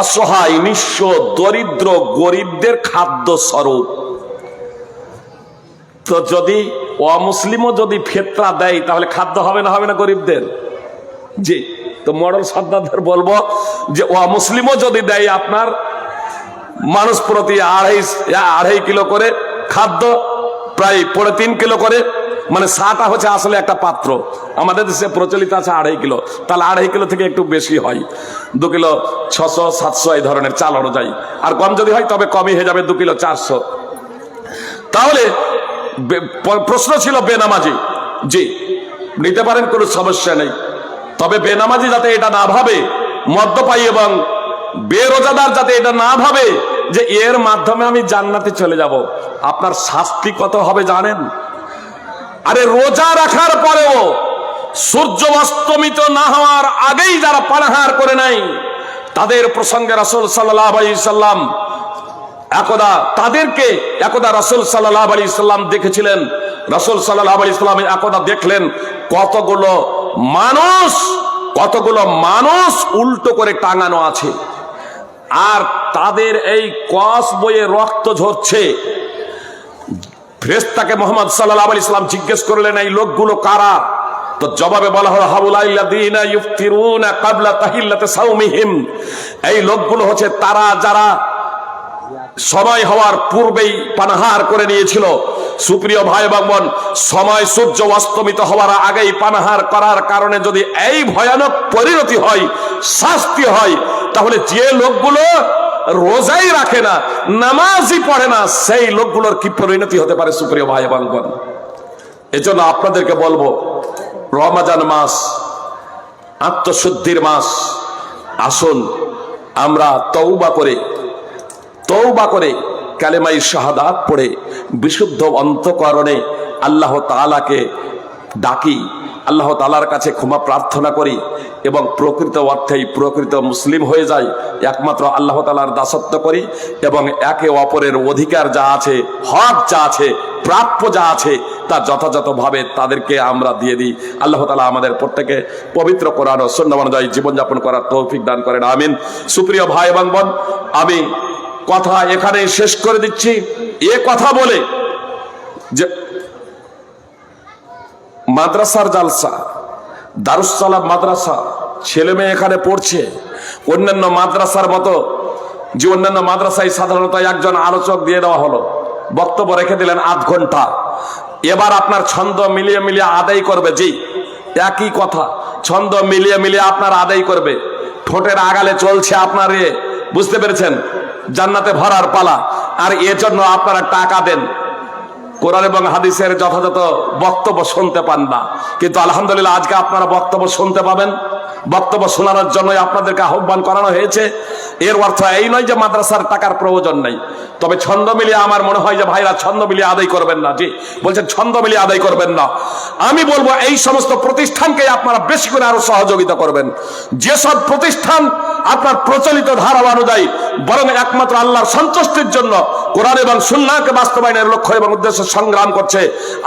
অসহায়, নিঃস্ব, দরিদ্র, গরিবদের খাদ্য স্বরূপ। তো যদি অমুসলিমও যদি ফিতরা দেয় তাহলে খাদ্য হবে না, হবে না গরিবদের? জি, তো মডেল সর্দারদের বলবো যে অমুসলিমও যদি দেয় আপনার মানুষ প্রতি 2.5 কিলো করে খাদ্য, প্রায় 3.5 কিলো করে, মানে 6টা হচ্ছে আসলে একটা পাত্র। আমাদের দেশে প্রচলিত আছে 2.5 কিলো, তাহলে 2.5 কিলো থেকে একটু বেশি হয়, 2 কিলো 600 700 এই ধরনের চাল অনুযায়ী। আর কম যদি হয় তবে কমই হয়ে যাবে 2 কিলো 400। তাহলে প্রশ্ন ছিল বেনামাজি, জি নিতে পারেন, কোনো সমস্যা নেই। তবে বেনামাজি যাতে এটা না ভাবে, মদ্যপায়ী এবং বেরোজাদার যাতে এটা না ভাবে যে এর মাধ্যমে আমি জান্নাতে চলে যাব। আপনার শাস্তি কত হবে জানেন? আরে রোজা রাখার পরেও সূর্য অস্তমিত না হওয়ার আগেই যারা পানাহার করে নাই, তাদের প্রসঙ্গে রাসূল সাল্লাল্লাহু আলাইহি সাল্লাম একদা রাসূল সাল্লাল্লাহু আলাইহি সাল্লাম দেখেছিলেন। রাসূল সাল্লাল্লাহু আলাইহি সাল্লাম একদা দেখলেন কতগুলো মানুষ উল্টো করে টাঙানো আছে, আর তাদের এই কস বয়ে রক্ত ঝরছে। ফেরেশতাকে মুহাম্মদ সাল্লাল্লাহু আলাইহি সাল্লাম জিজ্ঞেস করলেন, এই লোকগুলো কারা? তো জবাবে বলা হলো, হাউলাইল্লাযীনা ইফতিরুনা ক্বাবলা তাহিল্লাতি সাওমিহিম, এই লোকগুলো হচ্ছে তারা যারা সময় হওয়ার পূর্বেই পানাহার করে নিয়েছিল। সুপ্রিয় ভাই এবং বোন, সময় সূর্য অস্তমিত হওয়ার আগেই পানাহার করার কারণে যদি এই ভয়ানক পরিণতি হয়, শাস্তি হয়, তাহলে যে লোকগুলো রোজাই রাখে না, নামাজই পড়ে না, সেই লোকগুলোর কি পরিণতি হতে পারে? সুপ্রিয় ভাই এবং বোন, এজন্য আপনাদেরকে বলবো, রমজান মাস আত্মশুদ্ধির মাস। আসুন আমরা তওবা করে কালেমাই শাহাদাত পড়ে বিশুদ্ধ অন্তঃকরণে আল্লাহ তাআলাকে ডাকি, আল্লাহ তাআলার কাছে ক্ষমা প্রার্থনা করি এবং প্রকৃত অর্থেই প্রকৃত মুসলিম হয়ে যাই। একমাত্র আল্লাহ তাআলার দাসত্ব করি এবং একে অপরের অধিকার যা আছে, হক যা আছে, প্রাপ্য যা আছে, তা যথাযথভাবে তাদেরকে আমরা দিয়ে দিই। আল্লাহ তাআলা আমাদের প্রত্যেকে পবিত্র কোরআন ও সুন্নাহ অনুযায়ী জীবনযাপন করার তৌফিক দান করেন, আমিন। সুপ্রিয় ভাই এবং বোন, আমি কথা এখানে শেষ করে দিচ্ছি, এ কথা বলে যে মাদ্রাসার জালসা, দারুস সালাম মাদ্রাসা, ছেলে মেয়ে এখানে পড়ছে। অন্যান্য মাদ্রাসার মতো যে অন্যান্য মাদ্রাসায় সাধারণত একজন আলোচক দিয়ে দেওয়া হলো, বক্তব্য রেখে দিলেন আধ ঘন্টা, এবার আপনার ছন্দ মিলিয়ে মিলিয়ে আদায় করবে। জি, একই কথা, ছন্দ মিলিয়ে মিলিয়ে আপনার আদায় করবে। ঠোঁটের আগালে চলছে আপনার বুঝতে পেরেছেন, জান্নাতে ভরার পালা। আর এর জন্য আপনারা টাকা দেন, কোরআন এবং হাদিসের যথাযথ বক্তব্য শুনতে পান না। কিন্তু আলহামদুলিল্লাহ আজকে আপনারা বক্তব্য শুনতে পাবেন। বক্তব্য শোনানোর জন্যই আপনাদেরকে আহ্বান করানো হয়েছে। এর অর্থ এই নয় যে মাদ্রাসার টাকার প্রয়োজন নাই, তবে ছন্দ মিলিয়ে আমার মনে হয় যে ভাইরা ছন্দ মিলিয়ে আদায় করবেন না। জি বলছেন ছন্দ মিলিয়ে আদায় করবেন না। আমি বলবো এই সমস্ত প্রতিষ্ঠানকে আপনারা বেশি করে আরো সহযোগিতা করবেন। যেসব প্রতিষ্ঠান আপনার প্রচলিত ধারা অনুযায়ী বরং একমাত্র আল্লাহর সন্তুষ্টির জন্য কোরআন এবং সুন্নাহকে বাস্তবায়নের লক্ষ্য এবং উদ্দেশ্যে সংগ্রাম করছে,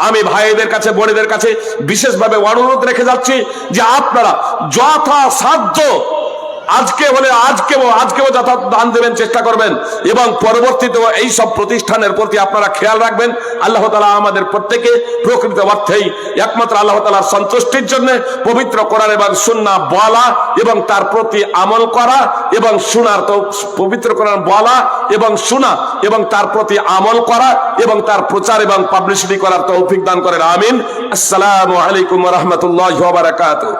আমি ভাইদের কাছে বোনেদের কাছে বিশেষভাবে অনুরোধ রেখে যাচ্ছি যে আপনারা যথাসাধ্য আজকেও যথা দান দেবেন, চেষ্টা করবেন এবং পরবর্তীতেও এই সব প্রতিষ্ঠানের প্রতি আপনারা খেয়াল রাখবেন। আল্লাহ তাআলা আমাদের প্রত্যেকে প্রকৃত অর্থেই একমাত্র আল্লাহ তাআলার সন্তুষ্টির জন্য পবিত্র কোরআন এবং সুন্নাহ বলা এবং তার প্রতি আমল করা এবং শোনার, তো পবিত্র কোরআন বলা এবং শোনা এবং তার প্রতি আমল করা এবং তার প্রচার এবং পাবলিসিটি করার তৌফিক দান করেন। আমিন। আসসালামু আলাইকুম ওয়া রাহমাতুল্লাহি ওয়া বারাকাতুহু।